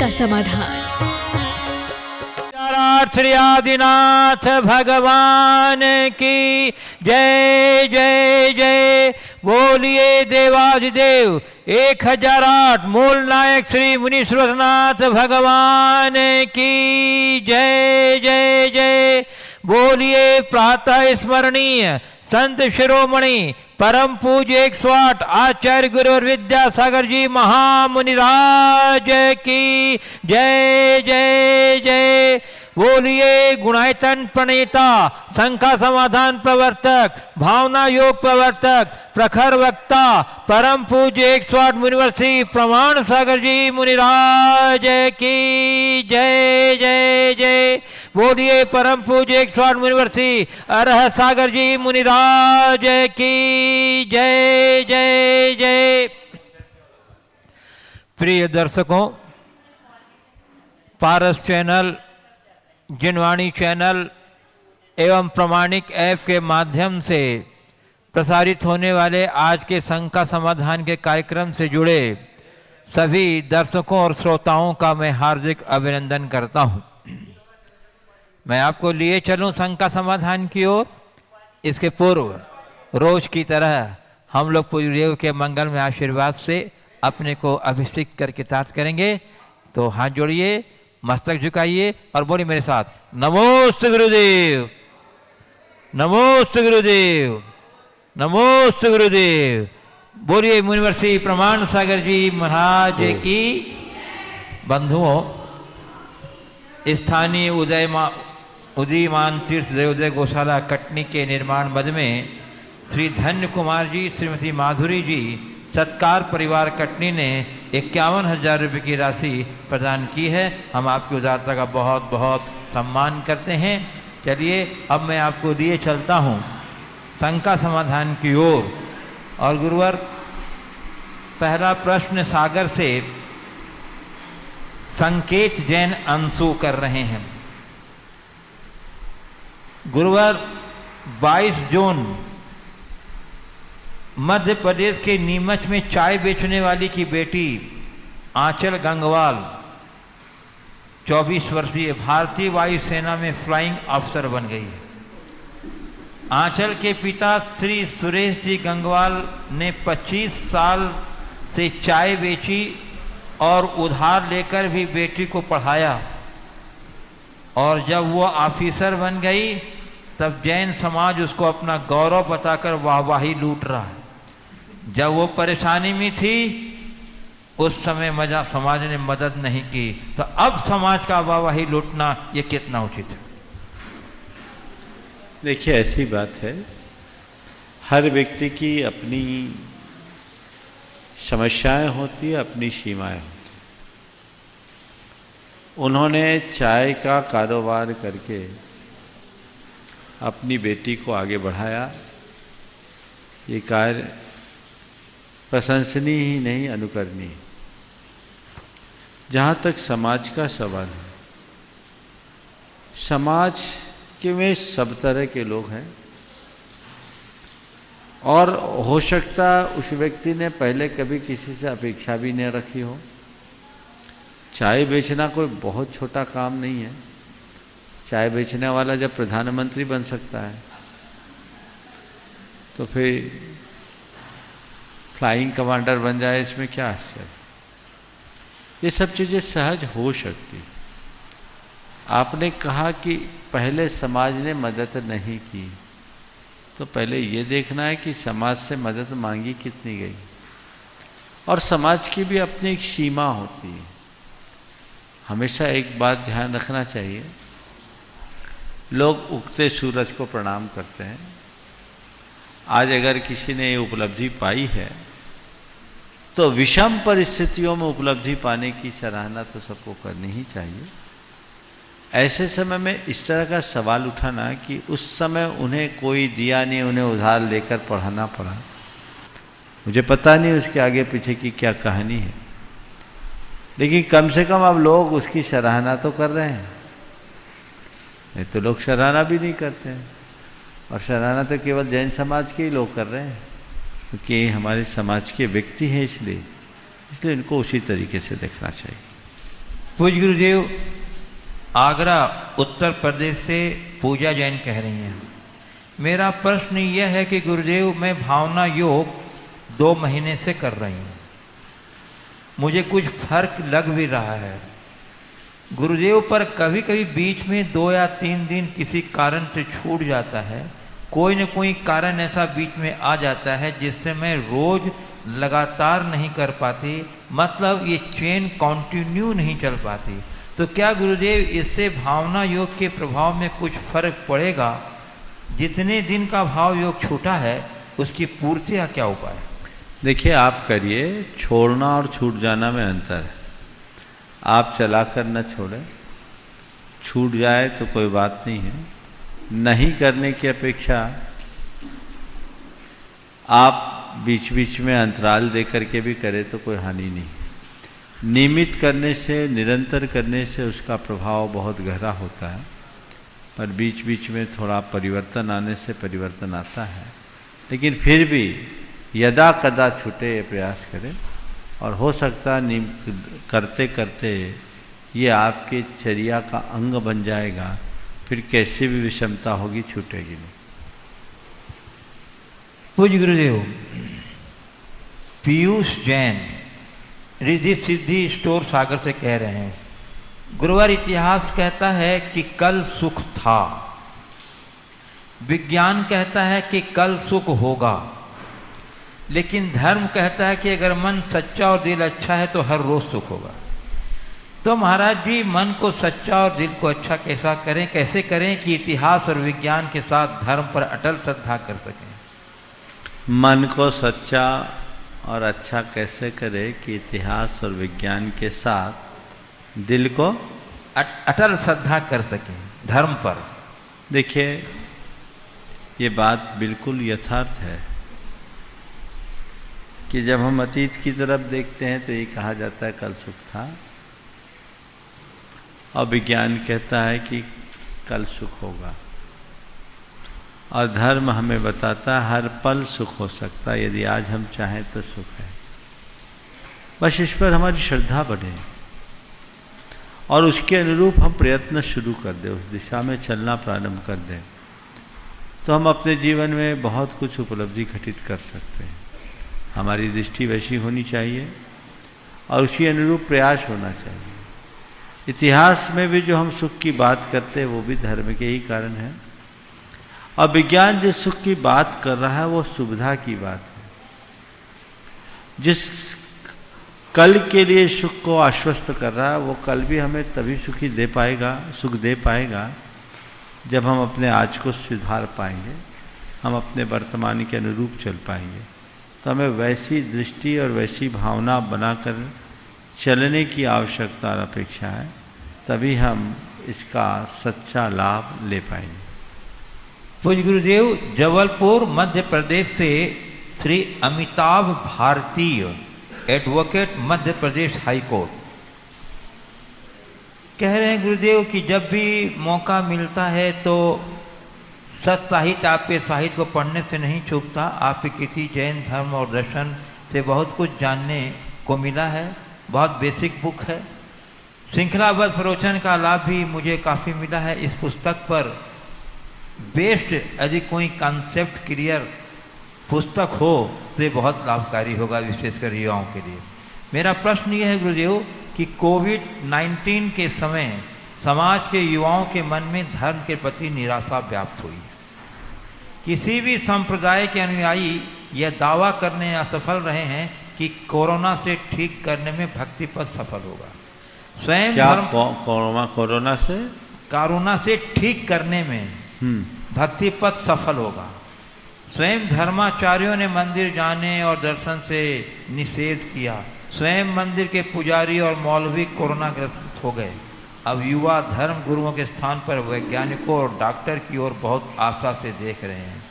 का समाधान। श्री आदिनाथ भगवान की जय जय जय। बोलिए देवाधिदेव 1008 मूल नायक श्री मुनीश्वरनाथ भगवान की जय जय जय। बोलिए प्रातः स्मरणीय संत शिरोमणि परम पूज्य 108 आचार्य गुरु विद्यासागर जी महामुनिराज की जय जय जय। बोलिए गुणायतन प्रणेता शंका समाधान प्रवर्तक भावना योग प्रवर्तक प्रखर वक्ता परम पूज्य 108 मुनिवर्षी प्रमाण सागर जी मुनिराज की जय जय जय। बोलिए परम पूज्य 108 मुनिवर्षी अरह सागर जी मुनिराज की जय जय जय। प्रिय दर्शकों, पारस चैनल, जिनवाणी चैनल एवं प्रमाणिक ऐप के माध्यम से प्रसारित होने वाले आज के शंका समाधान के कार्यक्रम से जुड़े सभी दर्शकों और श्रोताओं का मैं हार्दिक अभिनंदन करता हूं। मैं आपको लिए चलूं शंका समाधान की ओर। इसके पूर्व रोज की तरह हम लोग पूज्यदेव के मंगल में आशीर्वाद से अपने को अभिषेक करके तार्थ करेंगे। तो हाथ जोड़िए, मस्तक झुकाइए और बोलिए मेरे साथ, नमोस्तु गुरुदेव, नमोस्तु गुरुदेव, नमोस्तु गुरुदेव। बोलिए मुनिवर्षी प्रमाण सागर जी महाराज की। बंधुओं, स्थानीय उदीयमान तीर्थ देवोदय गौशाला कटनी के निर्माण मद में श्री धन्य कुमार जी, श्रीमती माधुरी जी सत्कार परिवार कटनी ने 51,000 रुपये की राशि प्रदान की है। हम आपकी उदारता का बहुत बहुत सम्मान करते हैं। चलिए अब मैं आपको लिए चलता हूँ शंका समाधान की ओर। और गुरुवर, पहला प्रश्न सागर से संकेत जैन अंशु कर रहे हैं। गुरुवर, 22 जून मध्य प्रदेश के नीमच में चाय बेचने वाली की बेटी आंचल गंगवाल 24 वर्षीय भारतीय वायुसेना में फ्लाइंग अफसर बन गई। आंचल के पिता श्री सुरेश जी गंगवाल ने 25 साल से चाय बेची और उधार लेकर भी बेटी को पढ़ाया। और जब वो ऑफिसर बन गई तब जैन समाज उसको अपना गौरव बताकर वाहवाही लूट रहा है। जब वो परेशानी में थी उस समय समाज ने मदद नहीं की, तो अब समाज का वाहवाही लूटना ये कितना उचित है? देखिए, ऐसी बात है, हर व्यक्ति की अपनी समस्याएं होती है, अपनी सीमाएं होती। उन्होंने चाय का कारोबार करके अपनी बेटी को आगे बढ़ाया। ये कार्य प्रशंसनीय ही नहीं, अनुकरणीय। जहाँ तक समाज का सवाल है, समाज के में सब तरह के लोग हैं और हो सकता उस व्यक्ति ने पहले कभी किसी से अपेक्षा भी नहीं रखी हो। चाय बेचना कोई बहुत छोटा काम नहीं है। चाय बेचने वाला जब प्रधानमंत्री बन सकता है तो फिर फ्लाइंग कमांडर बन जाए, इसमें क्या आश्चर्य। ये सब चीज़ें सहज हो सकती। आपने कहा कि पहले समाज ने मदद नहीं की, तो पहले ये देखना है कि समाज से मदद मांगी कितनी गई। और समाज की भी अपनी एक सीमा होती है। हमेशा एक बात ध्यान रखना चाहिए, लोग उगते सूरज को प्रणाम करते हैं। आज अगर किसी ने ये उपलब्धि पाई है तो विषम परिस्थितियों में उपलब्धि पाने की सराहना तो सबको करनी ही चाहिए। ऐसे समय में इस तरह का सवाल उठाना कि उस समय उन्हें कोई दिया नहीं, उन्हें उधार लेकर पढ़ाना पड़ा, मुझे पता नहीं उसके आगे पीछे की क्या कहानी है, लेकिन कम से कम अब लोग उसकी सराहना तो कर रहे हैं। नहीं तो लोग सराहना भी नहीं करते हैं। और सराहना तो केवल जैन समाज के ही लोग कर रहे हैं, क्योंकि हमारे समाज के व्यक्ति हैं, इसलिए इनको उसी तरीके से देखना चाहिए। पूज्य गुरुदेव, आगरा उत्तर प्रदेश से पूजा जैन कह रही हैं। मेरा प्रश्न यह है कि गुरुदेव, मैं भावना योग 2 महीने से कर रही हूँ, मुझे कुछ फर्क लग भी रहा है गुरुदेव, पर कभी कभी बीच में 2 या 3 दिन किसी कारण से छूट जाता है। कोई न कोई कारण ऐसा बीच में आ जाता है जिससे मैं रोज लगातार नहीं कर पाती, मतलब ये चेन कंटिन्यू नहीं चल पाती। तो क्या गुरुदेव इससे भावना योग के प्रभाव में कुछ फर्क पड़ेगा? जितने दिन का भाव योग छूटा है उसकी पूर्ति का क्या उपाय? देखिए, आप करिए, छोड़ना और छूट जाना में अंतर है। आप चला कर न छोड़ें, छूट जाए तो कोई बात नहीं है। नहीं करने की अपेक्षा आप बीच बीच में अंतराल दे करके भी करें तो कोई हानि नहीं। नियमित करने से, निरंतर करने से उसका प्रभाव बहुत गहरा होता है, पर बीच बीच में थोड़ा परिवर्तन आने से परिवर्तन आता है। लेकिन फिर भी यदा कदा छूटे ये प्रयास करें, और हो सकता है करते करते ये आपके चर्या का अंग बन जाएगा, फिर कैसी भी विषमता होगी छूटेगी नहीं। पूज्य गुरुदेव, पीयूष जैन रिद्धि सिद्धि स्टोर सागर से कह रहे हैं, गुरुवार इतिहास कहता है कि कल सुख था, विज्ञान कहता है कि कल सुख होगा, लेकिन धर्म कहता है कि अगर मन सच्चा और दिल अच्छा है तो हर रोज सुख होगा। तो महाराज जी, मन को सच्चा और दिल को अच्छा कैसे करें कि इतिहास और विज्ञान के साथ धर्म पर अटल श्रद्धा कर सकें? मन को सच्चा और अच्छा कैसे करें कि इतिहास और विज्ञान के साथ दिल को अटल श्रद्धा कर सकें धर्म पर? देखिए, ये बात बिल्कुल यथार्थ है कि जब हम अतीत की तरफ देखते हैं तो ये कहा जाता है कल सुख था, और विज्ञान कहता है कि कल सुख होगा, और धर्म हमें बताता है हर पल सुख हो सकता है, यदि आज हम चाहें तो सुख है। बस इस पर हमारी श्रद्धा बढ़े और उसके अनुरूप हम प्रयत्न शुरू कर दें, उस दिशा में चलना प्रारंभ कर दें, तो हम अपने जीवन में बहुत कुछ उपलब्धि घटित कर सकते हैं। हमारी दृष्टि वैसी होनी चाहिए और उसी अनुरूप प्रयास होना चाहिए। इतिहास में भी जो हम सुख की बात करते हैं वो भी धर्म के ही कारण है, और विज्ञान जिस सुख की बात कर रहा है वो सुविधा की बात है। जिस कल के लिए सुख को आश्वस्त कर रहा है वो कल भी हमें तभी सुख दे पाएगा जब हम अपने आज को सुधार पाएंगे, हम अपने वर्तमान के अनुरूप चल पाएंगे। तो हमें वैसी दृष्टि और वैसी भावना बनाकर चलने की आवश्यकता और अपेक्षा है, तभी हम इसका सच्चा लाभ ले पाएंगे। पूज्य गुरुदेव, जबलपुर मध्य प्रदेश से श्री अमिताभ भारतीय, advocate, Madhya Pradesh high court, कह रहे हैं गुरुदेव कि जब भी मौका मिलता है तो सत साहित्य, आपके साहित्य को पढ़ने से नहीं चूकता। आपके किसी जैन धर्म और दर्शन से बहुत कुछ जानने को मिला है, बहुत बेसिक बुक है। श्रृंखलाबद्ध प्रवचन का लाभ भी मुझे काफ़ी मिला है। इस पुस्तक पर बेस्ड यदि कोई कॉन्सेप्ट क्लियर पुस्तक हो तो ये बहुत लाभकारी होगा, विशेषकर युवाओं के लिए। मेरा प्रश्न ये है गुरुदेव कि कोविड-19 के समय समाज के युवाओं के मन में धर्म के प्रति निराशा व्याप्त हुई। किसी भी संप्रदाय के अनुयायी यह दावा करने में असफल रहे हैं कि कोरोना से ठीक करने में भक्ति पथ सफल होगा। स्वयं धर्म कोरोना से ठीक करने में भक्ति पथ सफल होगा। स्वयं धर्माचार्यों ने मंदिर जाने और दर्शन से निषेध किया। स्वयं मंदिर के पुजारी और मौलवी कोरोना ग्रस्त हो गए। अब युवा धर्म गुरुओं के स्थान पर वैज्ञानिकों और डॉक्टर की ओर बहुत आशा से देख रहे हैं।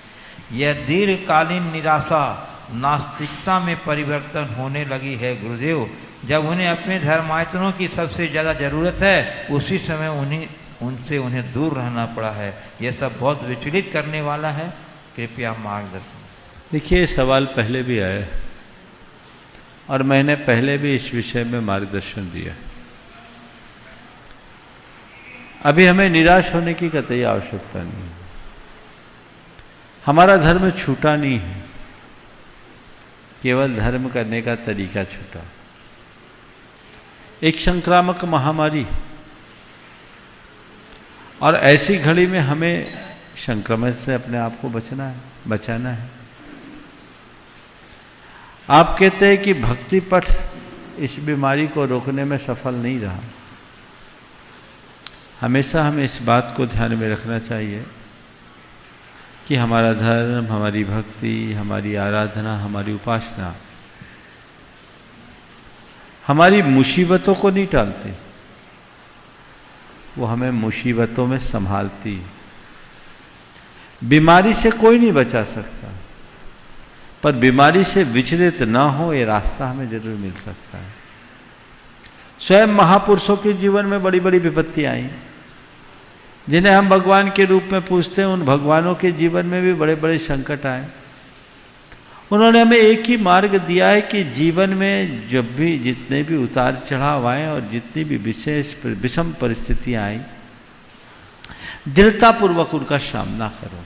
यह दीर्घकालीन निराशा नास्तिकता में परिवर्तन होने लगी है गुरुदेव। जब उन्हें अपने धर्मायतनों की सबसे ज़्यादा ज़रूरत है, उसी समय उन्हें दूर रहना पड़ा है। यह सब बहुत विचलित करने वाला है, कृपया मार्गदर्शन। देखिए, सवाल पहले भी आया और मैंने पहले भी इस विषय में मार्गदर्शन दिया। अभी हमें निराश होने की कतई आवश्यकता नहीं है। हमारा धर्म छूटा नहीं है, केवल धर्म करने का तरीका छूटा। एक संक्रामक महामारी, और ऐसी घड़ी में हमें संक्रमण से अपने आप को बचाना है। आप कहते हैं कि भक्ति पथ इस बीमारी को रोकने में सफल नहीं रहा। हमेशा हमें इस बात को ध्यान में रखना चाहिए कि हमारा धर्म, हमारी भक्ति, हमारी आराधना, हमारी उपासना हमारी मुसीबतों को नहीं टालती, वो हमें मुसीबतों में संभालती। बीमारी से कोई नहीं बचा सकता, पर बीमारी से विचलित ना हो ये रास्ता हमें जरूर मिल सकता है। स्वयं महापुरुषों के जीवन में बड़ी बड़ी विपत्तियां आई, जिन्हें हम भगवान के रूप में पूजते हैं, उन भगवानों के जीवन में भी बड़े बड़े संकट आए। उन्होंने हमें एक ही मार्ग दिया है कि जीवन में जब भी जितने भी उतार चढ़ाव आए और जितनी भी विशेष विषम परिस्थितियां आई, दृढ़तापूर्वक उनका सामना करो।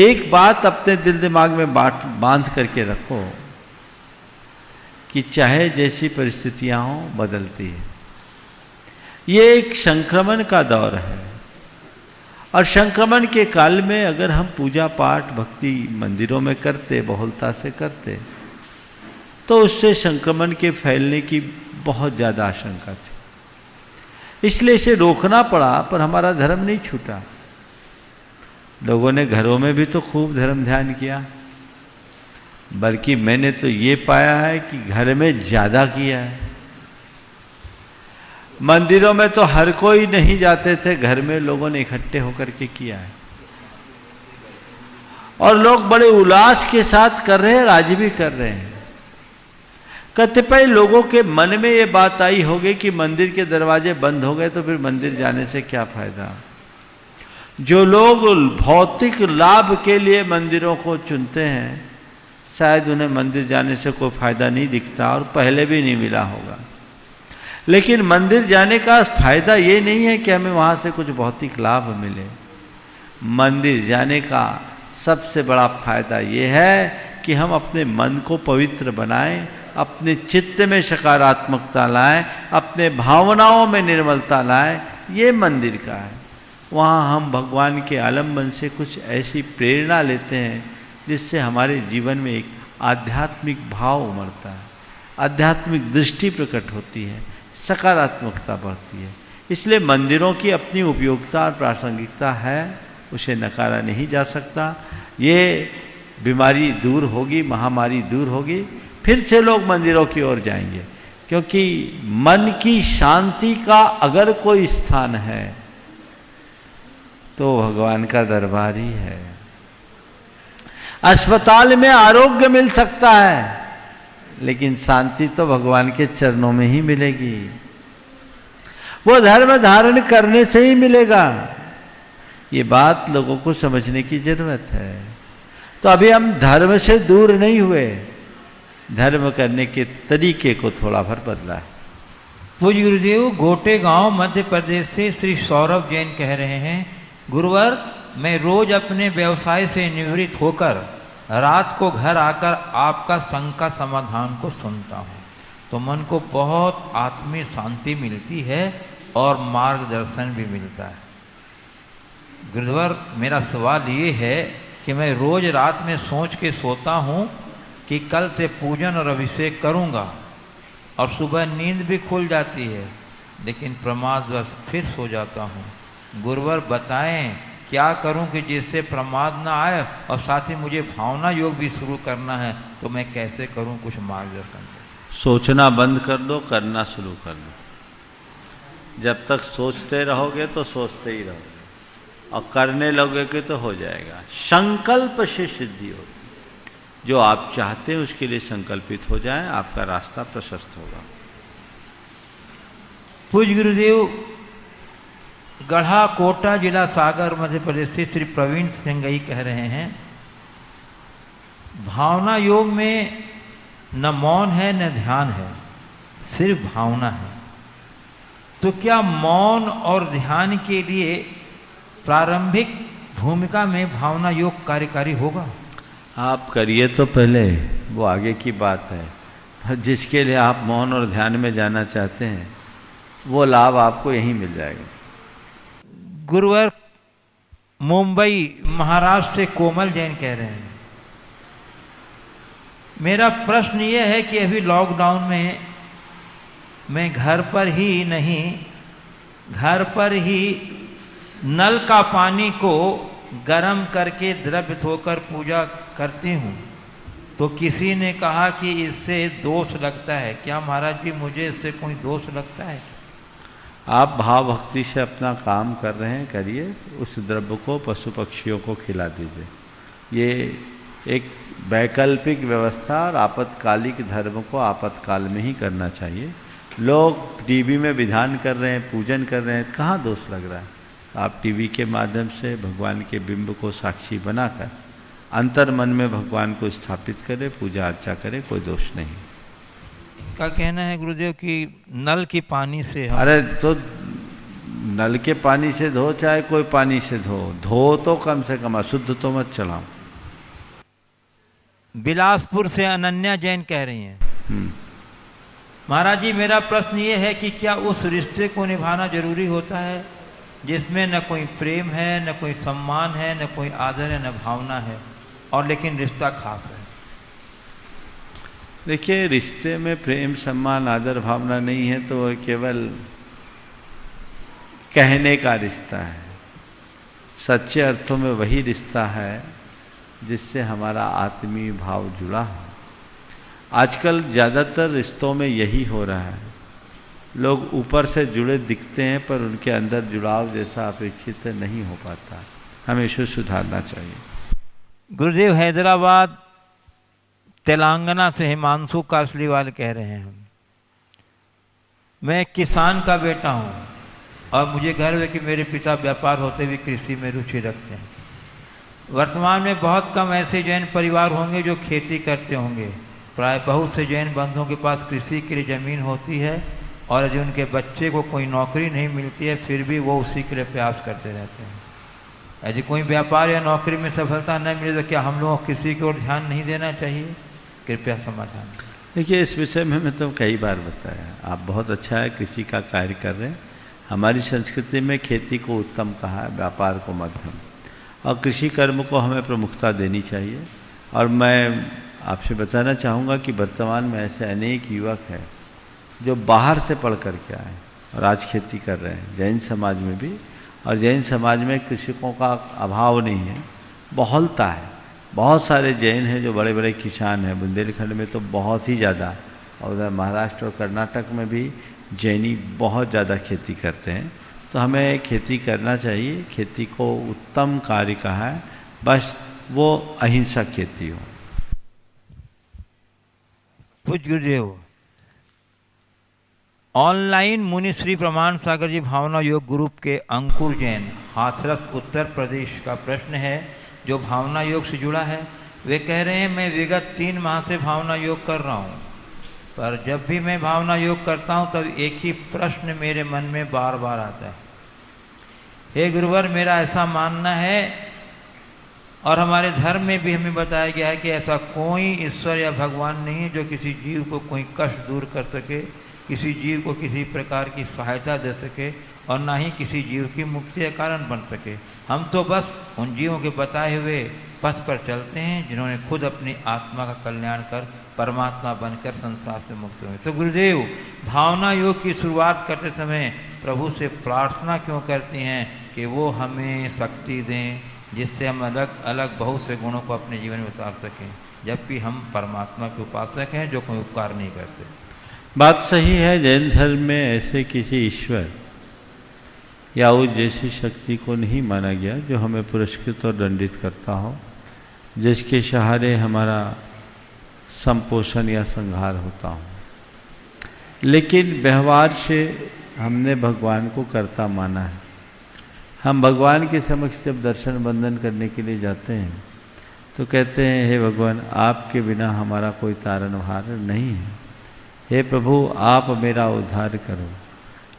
एक बात अपने दिल दिमाग में बांध करके रखो कि चाहे जैसी परिस्थितियां हो, बदलती है। ये एक संक्रमण का दौर है, और संक्रमण के काल में अगर हम पूजा पाठ भक्ति मंदिरों में करते, बहुलता से करते, तो उससे संक्रमण के फैलने की बहुत ज़्यादा आशंका थी। इसलिए इसे रोकना पड़ा, पर हमारा धर्म नहीं छूटा। लोगों ने घरों में भी तो खूब धर्म ध्यान किया, बल्कि मैंने तो ये पाया है कि घर में ज़्यादा किया है। मंदिरों में तो हर कोई नहीं जाते थे, घर में लोगों ने इकट्ठे होकर के किया है, और लोग बड़े उल्लास के साथ कर रहे हैं, आज भी कर रहे हैं। कतिपय लोगों के मन में ये बात आई होगी कि मंदिर के दरवाजे बंद हो गए तो फिर मंदिर जाने से क्या फायदा। जो लोग भौतिक लाभ के लिए मंदिरों को चुनते हैं, शायद उन्हें मंदिर जाने से कोई फायदा नहीं दिखता, और पहले भी नहीं मिला होगा। लेकिन मंदिर जाने का फायदा ये नहीं है कि हमें वहां से कुछ भौतिक लाभ मिले। मंदिर जाने का सबसे बड़ा फायदा ये है कि हम अपने मन को पवित्र बनाएं, अपने चित्त में सकारात्मकता लाएं, अपने भावनाओं में निर्मलता लाएं। ये मंदिर का है। वहाँ हम भगवान के आलम्बन से कुछ ऐसी प्रेरणा लेते हैं जिससे हमारे जीवन में एक आध्यात्मिक भाव उमड़ता है, आध्यात्मिक दृष्टि प्रकट होती है, सकारात्मकता बढ़ती है। इसलिए मंदिरों की अपनी उपयोगिता और प्रासंगिकता है, उसे नकारा नहीं जा सकता। ये बीमारी दूर होगी, महामारी दूर होगी, फिर से लोग मंदिरों की ओर जाएंगे, क्योंकि मन की शांति का अगर कोई स्थान है तो भगवान का दरबार ही है। अस्पताल में आरोग्य मिल सकता है, लेकिन शांति तो भगवान के चरणों में ही मिलेगी। वो धर्म धारण करने से ही मिलेगा। ये बात लोगों को समझने की जरूरत है। तो अभी हम धर्म से दूर नहीं हुए, धर्म करने के तरीके को थोड़ा भर बदला है। पूज्य गुरुदेव, गोटे गांव मध्य प्रदेश से श्री सौरभ जैन कह रहे हैं, गुरुवर, मैं रोज अपने व्यवसाय से निवृत्त होकर रात को घर आकर आपका शंका समाधान को सुनता हूँ, तो मन को बहुत आत्मीय शांति मिलती है और मार्गदर्शन भी मिलता है। गुरुवर, मेरा सवाल ये है कि मैं रोज रात में सोच के सोता हूँ कि कल से पूजन और अभिषेक करूँगा, और सुबह नींद भी खुल जाती है, लेकिन प्रमादवश फिर सो जाता हूँ। गुरुवर बताएं क्या करूं कि जिससे प्रमाद ना आए, और साथ ही मुझे भावना योग भी शुरू करना है, तो मैं कैसे करूं, कुछ मार्गदर्शन करें। सोचना बंद कर दो, करना शुरू कर दो। जब तक सोचते रहोगे तो सोचते ही रहोगे, और करने लगोगे तो हो जाएगा। संकल्प से सिद्धि होगी। जो आप चाहते हैं उसके लिए संकल्पित हो जाएं, आपका रास्ता प्रशस्त होगा। पूज्य गुरुदेव, गढ़ा कोटा जिला सागर मध्य प्रदेश से श्री प्रवीण सिंह कह रहे हैं, भावना योग में न मौन है न ध्यान है, सिर्फ भावना है। तो क्या मौन और ध्यान के लिए प्रारंभिक भूमिका में भावना योग कार्यकारी होगा? आप करिए तो पहले, वो आगे की बात है। पर जिसके लिए आप मौन और ध्यान में जाना चाहते हैं वो लाभ आपको यहीं मिल जाएगा। गुरुवर मुंबई महाराष्ट्र से कोमल जैन कह रहे हैं, मेरा प्रश्न ये है कि अभी लॉकडाउन में मैं घर पर ही नल का पानी को गर्म करके द्रव्य धोकर पूजा करती हूँ, तो किसी ने कहा कि इससे दोष लगता है। क्या महाराज जी मुझे इससे कोई दोष लगता है? आप भाव भक्ति से अपना काम कर रहे हैं, करिए। उस द्रव्य को पशु पक्षियों को खिला दीजिए। ये एक वैकल्पिक व्यवस्था और आपातकालिक धर्म को आपातकाल में ही करना चाहिए। लोग टीवी में विधान कर रहे हैं, पूजन कर रहे हैं, कहाँ दोष लग रहा है? आप टीवी के माध्यम से भगवान के बिंब को साक्षी बनाकर अंतर मन में भगवान को स्थापित करें, पूजा अर्चा करें, कोई दोष नहीं। का कहना है गुरुदेव कि नल की पानी से अरे तो नल के पानी से धो, चाहे कोई पानी से धो तो कम से कम अशुद्ध तो मत चलाओ। बिलासपुर से अनन्या जैन कह रही हैं, महाराज जी मेरा प्रश्न ये है कि क्या उस रिश्ते को निभाना जरूरी होता है जिसमें न कोई प्रेम है, न कोई सम्मान है, न कोई आदर है, न भावना है, और लेकिन रिश्ता खास है? देखिए, रिश्ते में प्रेम सम्मान आदर भावना नहीं है तो वह केवल कहने का रिश्ता है। सच्चे अर्थों में वही रिश्ता है जिससे हमारा आत्मीय भाव जुड़ा है। आजकल ज़्यादातर रिश्तों में यही हो रहा है। लोग ऊपर से जुड़े दिखते हैं पर उनके अंदर जुड़ाव जैसा अपेक्षित नहीं हो पाता। हमें इसे सुधारना चाहिए। गुरुदेव हैदराबाद तेलंगाना से हिमांशु कासलीवाल कह रहे हैं, मैं किसान का बेटा हूँ और मुझे गर्व है कि मेरे पिता व्यापार होते हुए कृषि में रुचि रखते हैं। वर्तमान में बहुत कम ऐसे जैन परिवार होंगे जो खेती करते होंगे। प्राय बहुत से जैन बंधुओं के पास कृषि के लिए जमीन होती है और यदि उनके बच्चे को कोई नौकरी नहीं मिलती है फिर भी वो उसी के लिए प्रयास करते रहते हैं। यदि कोई व्यापार या नौकरी में सफलता न मिले तो क्या हम लोगों को किसी की ओर ध्यान नहीं देना चाहिए? कृपया समाधान। देखिए, इस विषय में मैं तो कई बार बताया, आप बहुत अच्छा है कृषि का कार्य कर रहे हैं। हमारी संस्कृति में खेती को उत्तम कहा है, व्यापार को मध्यम, और कृषि कर्म को हमें प्रमुखता देनी चाहिए। और मैं आपसे बताना चाहूँगा कि वर्तमान में ऐसे अनेक युवक हैं जो बाहर से पढ़ कर के आए और आज खेती कर रहे हैं, जैन समाज में भी। और जैन समाज में कृषकों का अभाव नहीं है, बहुलता है। बहुत सारे जैन हैं जो बड़े बड़े किसान हैं। बुंदेलखंड में तो बहुत ही ज़्यादा, और उधर महाराष्ट्र और कर्नाटक में भी जैनी बहुत ज़्यादा खेती करते हैं। तो हमें खेती करना चाहिए। खेती को उत्तम कार्य कहा है, बस वो अहिंसक खेती हो। पूज्य गुरुदेव, ऑनलाइन मुनि श्री प्रमाण सागर जी भावना योग ग्रुप के अंकुर जैन, हाथरस उत्तर प्रदेश का प्रश्न है जो भावना योग से जुड़ा है। वे कह रहे हैं, मैं विगत 3 माह से भावना योग कर रहा हूँ, पर जब भी मैं भावना योग करता हूँ तब एक ही प्रश्न मेरे मन में बार बार आता है। हे गुरुवर, मेरा ऐसा मानना है और हमारे धर्म में भी हमें बताया गया है कि ऐसा कोई ईश्वर या भगवान नहीं है जो किसी जीव को कोई कष्ट दूर कर सके, किसी जीव को किसी प्रकार की सहायता दे सके, और ना ही किसी जीव की मुक्ति का कारण बन सके। हम तो बस उन जीवों के बताए हुए पथ पर चलते हैं जिन्होंने खुद अपनी आत्मा का कल्याण कर परमात्मा बनकर संसार से मुक्त हुए। तो गुरुदेव, भावना योग की शुरुआत करते समय प्रभु से प्रार्थना क्यों करती हैं कि वो हमें शक्ति दें जिससे हम अलग अलग बहुत से गुणों को अपने जीवन में उतार सकें, जबकि हम परमात्मा के उपासक हैं जो कोई उपकार नहीं करते? बात सही है। जैन धर्म में ऐसे किसी ईश्वर या उस जैसी शक्ति को नहीं माना गया जो हमें पुरस्कृत और दंडित करता हो, जिसके सहारे हमारा संपोषण या संहार होता हो। लेकिन व्यवहार से हमने भगवान को कर्ता माना है। हम भगवान के समक्ष जब दर्शन बंदन करने के लिए जाते हैं तो कहते हैं, हे भगवान, आपके बिना हमारा कोई तारणहार नहीं है। हे प्रभु, आप मेरा उद्धार करो।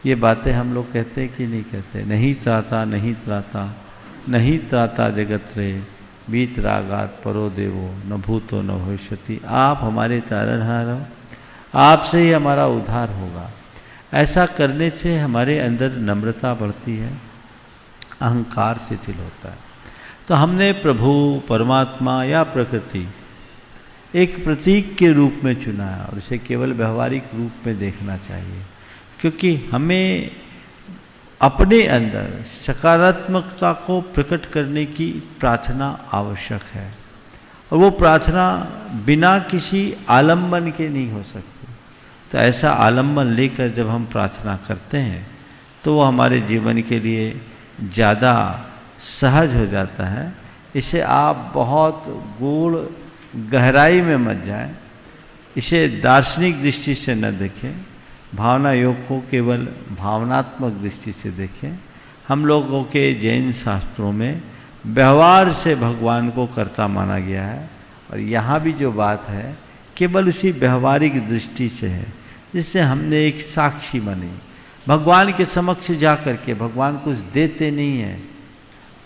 ये बातें हम लोग कहते हैं कि नहीं कहते? नहीं त्राता नहीं त्राता नहीं त्राता जगत रे, बीत रागात परो देवो न भूतो न भविष्यति। आप हमारे तारणहार हो, आपसे ही हमारा उद्धार होगा। ऐसा करने से हमारे अंदर नम्रता बढ़ती है, अहंकार शिथिल होता है। तो हमने प्रभु, परमात्मा या प्रकृति एक प्रतीक के रूप में चुना है और इसे केवल व्यवहारिक रूप में देखना चाहिए, क्योंकि हमें अपने अंदर सकारात्मकता को प्रकट करने की प्रार्थना आवश्यक है, और वो प्रार्थना बिना किसी आलम्बन के नहीं हो सकती। तो ऐसा आलम्बन लेकर जब हम प्रार्थना करते हैं तो वो हमारे जीवन के लिए ज़्यादा सहज हो जाता है। इसे आप बहुत गूढ़ गहराई में मत जाएं, इसे दार्शनिक दृष्टि से न देखें, भावना योग को केवल भावनात्मक दृष्टि से देखें। हम लोगों के जैन शास्त्रों में व्यवहार से भगवान को कर्ता माना गया है, और यहाँ भी जो बात है केवल उसी व्यवहारिक दृष्टि से है, जिससे हमने एक साक्षी बनी। भगवान के समक्ष जा कर के भगवान कुछ देते नहीं हैं,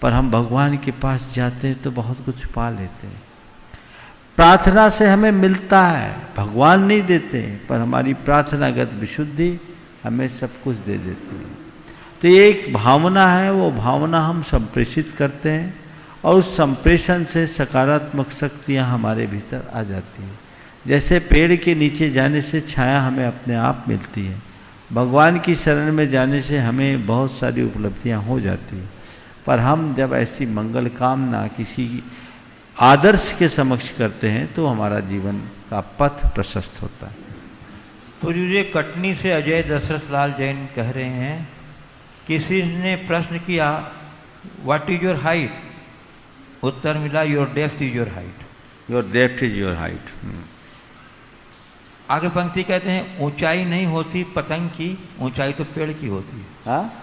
पर हम भगवान के पास जाते हैं तो बहुत कुछ पा लेते हैं। प्रार्थना से हमें मिलता है, भगवान नहीं देते, पर हमारी प्रार्थनागत विशुद्धि हमें सब कुछ दे देती है। तो ये एक भावना है, वो भावना हम संप्रेषित करते हैं और उस संप्रेषण से सकारात्मक शक्तियाँ हमारे भीतर आ जाती हैं। जैसे पेड़ के नीचे जाने से छाया हमें अपने आप मिलती है, भगवान की शरण में जाने से हमें बहुत सारी उपलब्धियाँ हो जाती हैं। पर हम जब ऐसी मंगल कामना किसी आदर्श के समक्ष करते हैं तो हमारा जीवन का पथ प्रशस्त होता है। तो ये कटनी से अजय दशरथ लाल जैन कह रहे हैं, किसी ने प्रश्न किया व्हाट इज योर हाइट, उत्तर मिला your depth is your height. Your depth is your height. आगे पंक्ति कहते हैं ऊंचाई नहीं होती पतंग की, ऊंचाई तो पेड़ की होती है। हाँ,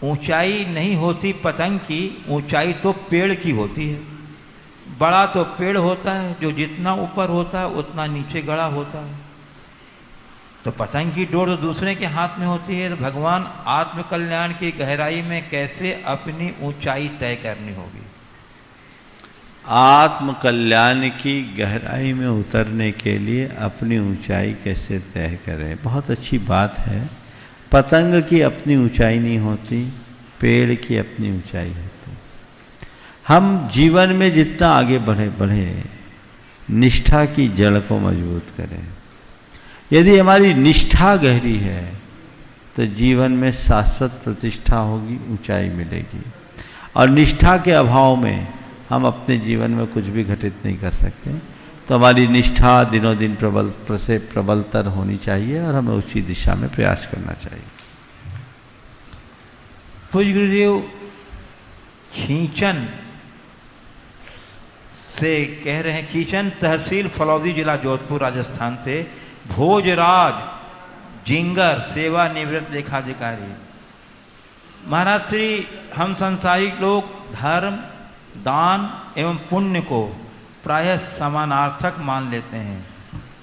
ऊंचाई नहीं होती पतंग की, ऊंचाई तो पेड़ की होती है। बड़ा तो पेड़ होता है, जो जितना ऊपर होता है उतना नीचे गड़ा होता है। तो पतंग की डोर दूसरे के हाथ में होती है। तो भगवान आत्म कल्याण की गहराई में कैसे अपनी ऊंचाई तय करनी होगी? आत्म कल्याण की गहराई में उतरने के लिए अपनी ऊंचाई कैसे तय करें, बहुत अच्छी बात है। पतंग की अपनी ऊंचाई नहीं होती, पेड़ की अपनी ऊंचाई होती। हम जीवन में जितना आगे बढ़े निष्ठा की जड़ को मजबूत करें। यदि हमारी निष्ठा गहरी है तो जीवन में शाश्वत प्रतिष्ठा होगी, ऊंचाई मिलेगी। और निष्ठा के अभाव में हम अपने जीवन में कुछ भी घटित नहीं कर सकते। तो हमारी निष्ठा दिनों दिन प्रबलतर होनी चाहिए और हमें उसी दिशा में प्रयास करना चाहिए। पूज्य गुरुदेव खींचन से कह रहे हैं, खींचन तहसील फलौदी जिला जोधपुर राजस्थान से भोजराज जिंगर सेवानिवृत्त लेखाधिकारी। महाराज श्री, हम संसारिक लोग धर्म, दान एवं पुण्य को प्रायः समानार्थक मान लेते हैं,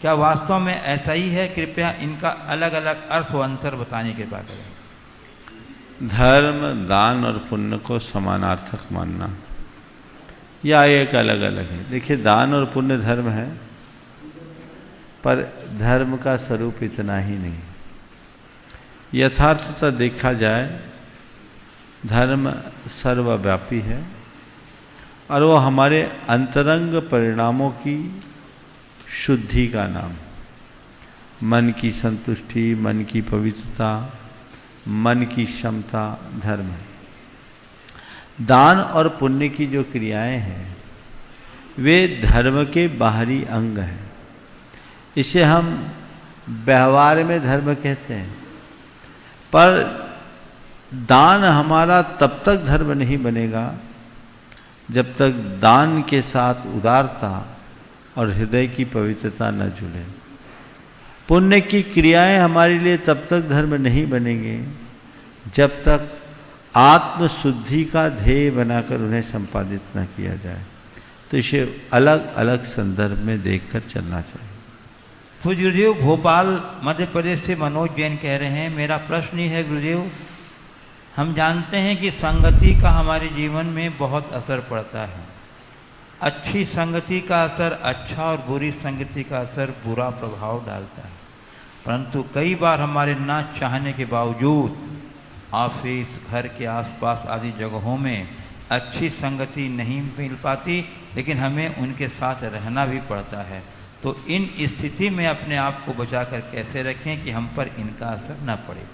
क्या वास्तव में ऐसा ही है? कृपया इनका अलग अलग अर्थ व अंतर बताने के बाद करें। धर्म, दान और पुण्य को समानार्थक मानना या एक अलग अलग है। देखिए, दान और पुण्य धर्म है, पर धर्म का स्वरूप इतना ही नहीं। यथार्थता देखा जाए, धर्म सर्वव्यापी है और वो हमारे अंतरंग परिणामों की शुद्धि का नाम, मन की संतुष्टि, मन की पवित्रता, मन की क्षमता धर्म है। दान और पुण्य की जो क्रियाएं हैं वे धर्म के बाहरी अंग हैं। इसे हम व्यवहार में धर्म कहते हैं, पर दान हमारा तब तक धर्म नहीं बनेगा जब तक दान के साथ उदारता और हृदय की पवित्रता न जुड़े। पुण्य की क्रियाएं हमारे लिए तब तक धर्म नहीं बनेंगे जब तक आत्मशुद्धि का ध्येय बनाकर उन्हें संपादित न किया जाए। तो इसे अलग अलग संदर्भ में देखकर चलना चाहिए। पूज्य गुरुदेव, भोपाल मध्य प्रदेश से मनोज जैन कह रहे हैं, मेरा प्रश्न ये है गुरुदेव, हम जानते हैं कि संगति का हमारे जीवन में बहुत असर पड़ता है। अच्छी संगति का असर अच्छा और बुरी संगति का असर बुरा प्रभाव डालता है, परंतु कई बार हमारे ना चाहने के बावजूद ऑफिस, घर के आसपास आदि जगहों में अच्छी संगति नहीं मिल पाती, लेकिन हमें उनके साथ रहना भी पड़ता है। तो इन स्थिति में अपने आप को बचाकर कैसे रखें कि हम पर इनका असर न पड़े?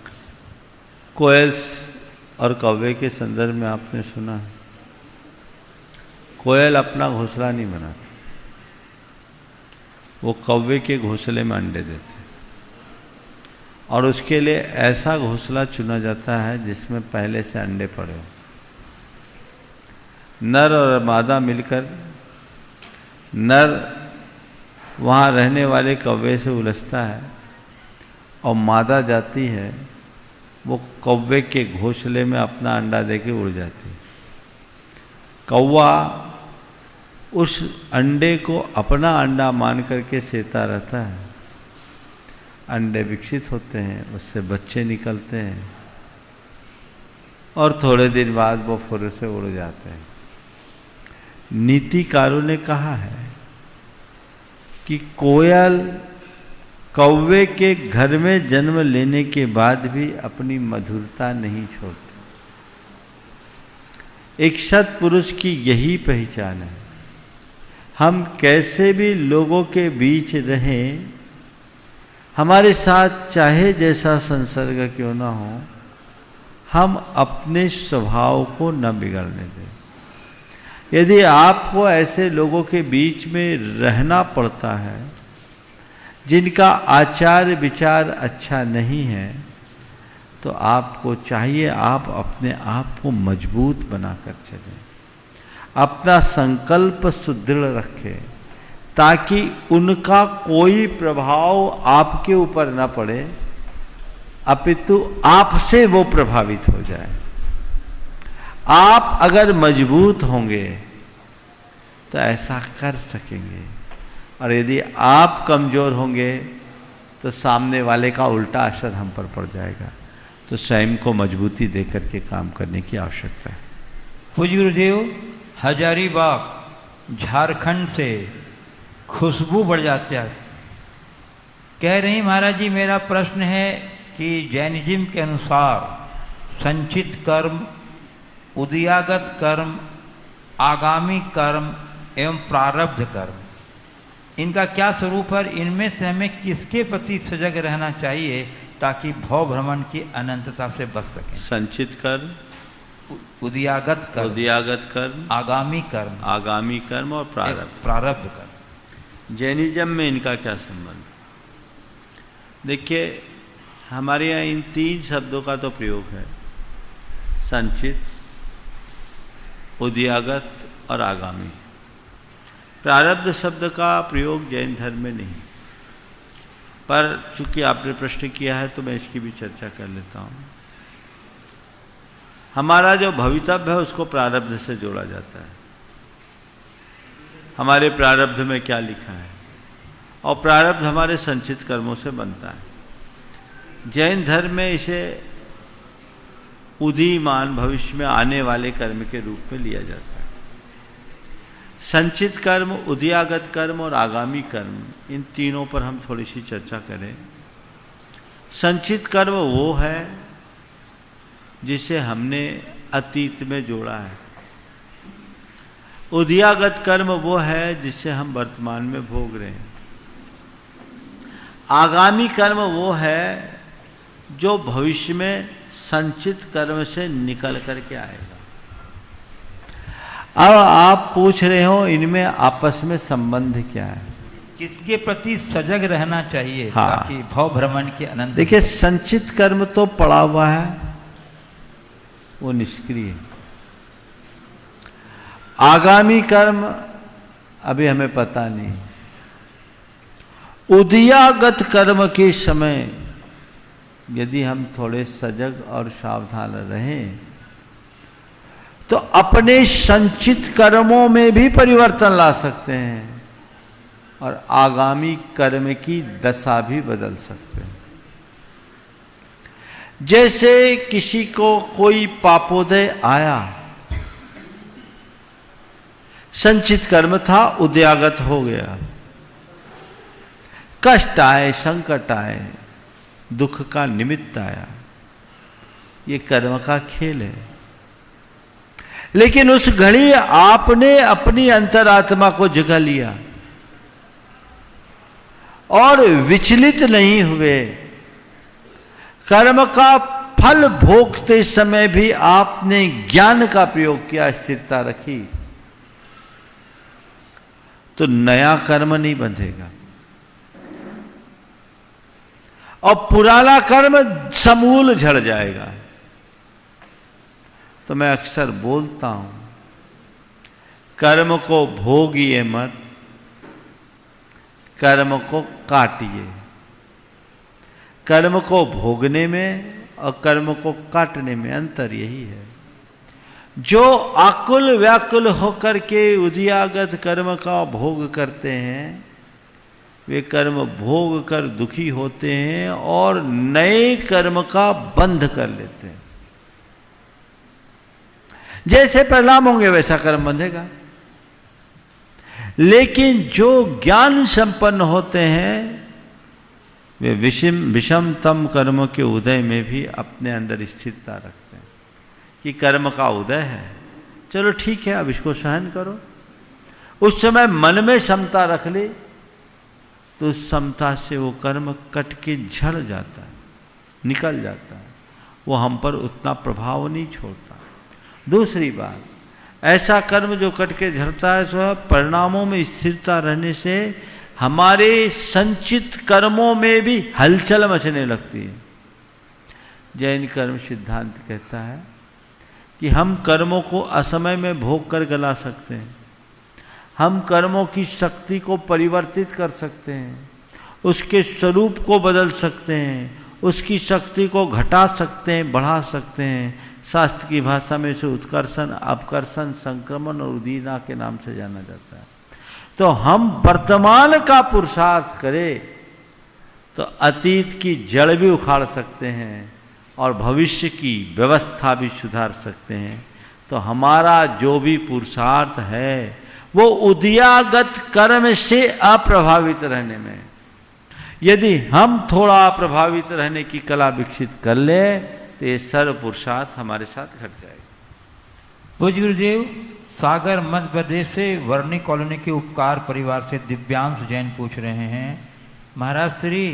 कोयल और कौवे के संदर्भ में आपने सुना है, कोयल अपना घोंसला नहीं बनाती, वो कौवे के घोंसले में अंडे देते और उसके लिए ऐसा घोंसला चुना जाता है जिसमें पहले से अंडे पड़े हो। नर और मादा मिलकर नर वहाँ रहने वाले कौवे से उलझता है और मादा जाती है, वो कौवे के घोंसले में अपना अंडा देके उड़ जाती है। कौवा उस अंडे को अपना अंडा मान करके सेता रहता है, अंडे विकसित होते हैं, उससे बच्चे निकलते हैं और थोड़े दिन बाद वो फुर से उड़ जाते हैं। नीतिकारों ने कहा है कि कोयल कौवे के घर में जन्म लेने के बाद भी अपनी मधुरता नहीं छोड़ती। एक सत्पुरुष की यही पहचान है। हम कैसे भी लोगों के बीच रहें, हमारे साथ चाहे जैसा संसर्ग क्यों ना हो, हम अपने स्वभाव को न बिगड़ने दें। यदि आपको ऐसे लोगों के बीच में रहना पड़ता है जिनका आचार विचार अच्छा नहीं है, तो आपको चाहिए आप अपने आप को मजबूत बनाकर चलें, अपना संकल्प सुदृढ़ रखें, ताकि उनका कोई प्रभाव आपके ऊपर न पड़े, अपितु आपसे वो प्रभावित हो जाए। आप अगर मजबूत होंगे तो ऐसा कर सकेंगे, और यदि आप कमजोर होंगे तो सामने वाले का उल्टा असर हम पर पड़ जाएगा। तो स्वयं को मजबूती देकर के काम करने की आवश्यकता है। पूज्य गुरुदेव, हजारीबाग झारखंड से खुशबू बढ़ जाते हैं, कह रही महाराज जी, मेरा प्रश्न है कि जैनिज्म के अनुसार संचित कर्म, उदयागत कर्म, आगामी कर्म एवं प्रारब्ध कर्म, इनका क्या स्वरूप है? इनमें से हमें किसके प्रति सजग रहना चाहिए ताकि भव भ्रमण की अनंतता से बच सकें? संचित कर्म, उदयागत कर्म, आगामी कर्म और प्रारब्ध कर्म। जैनिज्म में इनका क्या संबंध? देखिए, हमारे यहाँ इन तीन शब्दों का तो प्रयोग है, संचित, उदयागत और आगामी। प्रारब्ध शब्द का प्रयोग जैन धर्म में नहीं, पर चूंकि आपने प्रश्न किया है तो मैं इसकी भी चर्चा कर लेता हूँ। हमारा जो भवितव्य है उसको प्रारब्ध से जोड़ा जाता है। हमारे प्रारब्ध में क्या लिखा है, और प्रारब्ध हमारे संचित कर्मों से बनता है। जैन धर्म में इसे उदीयमान, भविष्य में आने वाले कर्म के रूप में लिया जाता है। संचित कर्म, उदयागत कर्म और आगामी कर्म, इन तीनों पर हम थोड़ी सी चर्चा करें। संचित कर्म वो है जिसे हमने अतीत में जोड़ा है। उदयागत कर्म वो है जिसे हम वर्तमान में भोग रहे हैं। आगामी कर्म वो है जो भविष्य में संचित कर्म से निकल करके आएगा। अब आप पूछ रहे हो इनमें आपस में संबंध क्या है, किसके प्रति सजग रहना चाहिए? हाँ, ताकि भव भ्रमण के अनंत। देखिए, संचित कर्म तो पड़ा हुआ है, वो निष्क्रिय है। आगामी कर्म अभी हमें पता नहीं। उदयागत कर्म के समय यदि हम थोड़े सजग और सावधान रहें तो अपने संचित कर्मों में भी परिवर्तन ला सकते हैं और आगामी कर्म की दशा भी बदल सकते हैं। जैसे किसी को कोई पापोदय आया, संचित कर्म था, उद्यागत हो गया, कष्ट आए, संकट आए, दुख का निमित्त आया, ये कर्म का खेल है। लेकिन उस घड़ी आपने अपनी अंतरात्मा को जगा लिया और विचलित नहीं हुए। कर्म का फल भोगते समय भी आपने ज्ञान का प्रयोग किया, स्थिरता रखी, तो नया कर्म नहीं बंधेगा और पुराना कर्म समूल झड़ जाएगा। तो मैं अक्सर बोलता हूं, कर्म को भोगिए मत, कर्म को काटिए। कर्म को भोगने में और कर्म को काटने में अंतर यही है। जो आकुल व्याकुल होकर के उद्यागत कर्म का भोग करते हैं, वे कर्म भोग कर दुखी होते हैं और नए कर्म का बंध कर लेते हैं। जैसे परिणाम होंगे वैसा कर्म बंधेगा। लेकिन जो ज्ञान संपन्न होते हैं, वे विषमतम कर्म के उदय में भी अपने अंदर स्थिरता रखते हैं कि कर्म का उदय है, चलो ठीक है, अब इसको सहन करो। उस समय मन में समता रख ले तो उस समता से वो कर्म कट के झड़ जाता है, निकल जाता है, वो हम पर उतना प्रभाव नहीं छोड़ता। दूसरी बात, ऐसा कर्म जो कट के झड़ता है, सो परिणामों में स्थिरता रहने से हमारे संचित कर्मों में भी हलचल मचने लगती है। जैन कर्म सिद्धांत कहता है कि हम कर्मों को असमय में भोग कर गला सकते हैं, हम कर्मों की शक्ति को परिवर्तित कर सकते हैं, उसके स्वरूप को बदल सकते हैं, उसकी शक्ति को घटा सकते हैं, बढ़ा सकते हैं। शास्त्र की भाषा में इसे उत्कर्षण, अपकर्षण, संक्रमण और उदीना के नाम से जाना जाता है। तो हम वर्तमान का पुरुषार्थ करें तो अतीत की जड़ भी उखाड़ सकते हैं और भविष्य की व्यवस्था भी सुधार सकते हैं। तो हमारा जो भी पुरुषार्थ है वो उद्यागत कर्म से अप्रभावित रहने में। यदि हम थोड़ा प्रभावित रहने की कला विकसित कर ले तो ये सर्व पुरुषार्थ हमारे साथ घट जाएगा। पूज्य गुरुदेव, सागर मध्य प्रदेश से वर्णी कॉलोनी के उपकार परिवार से दिव्यांश जैन पूछ रहे हैं, महाराज श्री,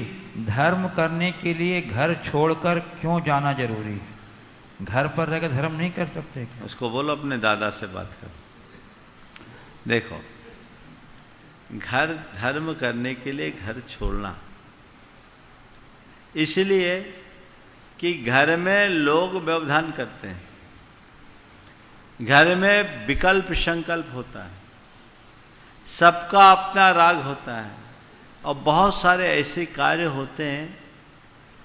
धर्म करने के लिए घर छोड़कर क्यों जाना जरूरी है? घर पर रहकर धर्म नहीं कर सकते क्या? उसको बोलो अपने दादा से बात कर। देखो, घर धर्म करने के लिए घर छोड़ना इसलिए कि घर में लोग व्यवधान करते हैं, घर में विकल्प संकल्प होता है, सबका अपना राग होता है और बहुत सारे ऐसे कार्य होते हैं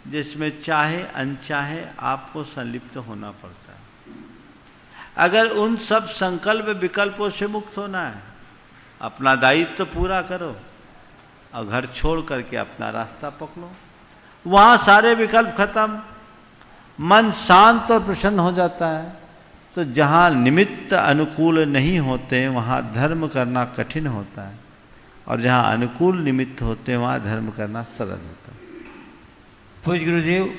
जिसमें चाहे अनचाहे आपको संलिप्त होना पड़ता है। अगर उन सब संकल्प विकल्पों से मुक्त होना है, अपना दायित्व तो पूरा करो और घर छोड़ करके अपना रास्ता पकड़ो। वहाँ सारे विकल्प खत्म, मन शांत और प्रसन्न हो जाता है। तो जहाँ निमित्त अनुकूल नहीं होते वहाँ धर्म करना कठिन होता है और जहाँ अनुकूल निमित्त होते हैं वहाँ धर्म करना सरल होता है। पूज्य गुरुदेव,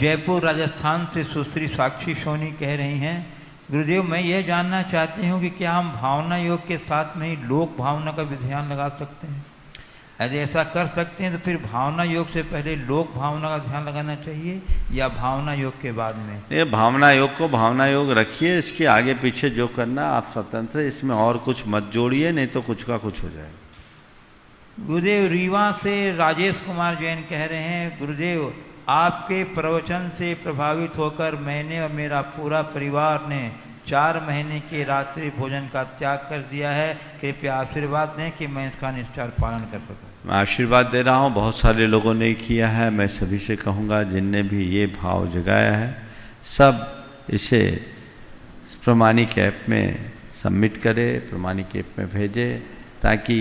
जयपुर राजस्थान से सुश्री साक्षी सोनी कह रही हैं, गुरुदेव मैं यह जानना चाहती हूँ कि क्या हम भावना योग के साथ में ही लोक भावना का भी ध्यान लगा सकते हैं? यदि ऐसा कर सकते हैं तो फिर भावना योग से पहले लोक भावना का ध्यान लगाना चाहिए या भावना योग के बाद में? ये भावना योग को भावना योग रखिए, इसके आगे पीछे जो करना आप स्वतंत्र, इसमें और कुछ मत जोड़िए, नहीं तो कुछ का कुछ हो जाएगा। गुरुदेव, रीवा से राजेश कुमार जैन कह रहे हैं, गुरुदेव आपके प्रवचन से प्रभावित होकर मैंने और मेरा पूरा परिवार ने 4 महीने के रात्रि भोजन का त्याग कर दिया है, कृपया आशीर्वाद दें कि मैं इसका निष्ठार पालन कर सकूं। मैं आशीर्वाद दे रहा हूँ, बहुत सारे लोगों ने किया है। मैं सभी से कहूँगा जिनने भी ये भाव जगाया है सब इसे प्रमाणिक ऐप में सबमिट करे, प्रमाणिक ऐप में भेजे, ताकि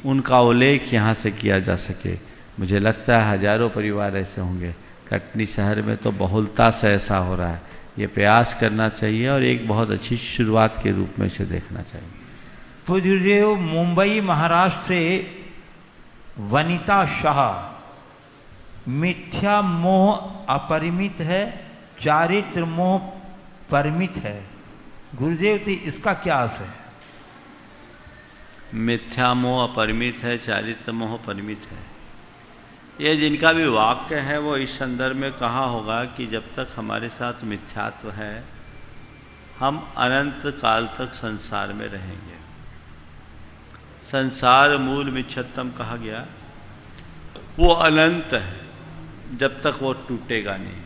उनका उल्लेख यहाँ से किया जा सके। मुझे लगता है हजारों परिवार ऐसे होंगे। कटनी शहर में तो बहुलता से ऐसा हो रहा है। ये प्रयास करना चाहिए और एक बहुत अच्छी शुरुआत के रूप में इसे देखना चाहिए। पूज्य गुरुदेव, मुंबई महाराष्ट्र से वनिता शाह, मिथ्या मोह अपरिमित है, चारित्र मोह परिमित है। गुरुदेव तो इसका क्या अर्थ है? मिथ्या मोह अपरिमित है, चारित्र मोह परिमित है। ये जिनका भी वाक्य है वो इस संदर्भ में कहा होगा कि जब तक हमारे साथ मिथ्यात्व है हम अनंत काल तक संसार में रहेंगे। संसार मूल मिच्छत्तम कहा गया, वो अनंत है जब तक वो टूटेगा नहीं।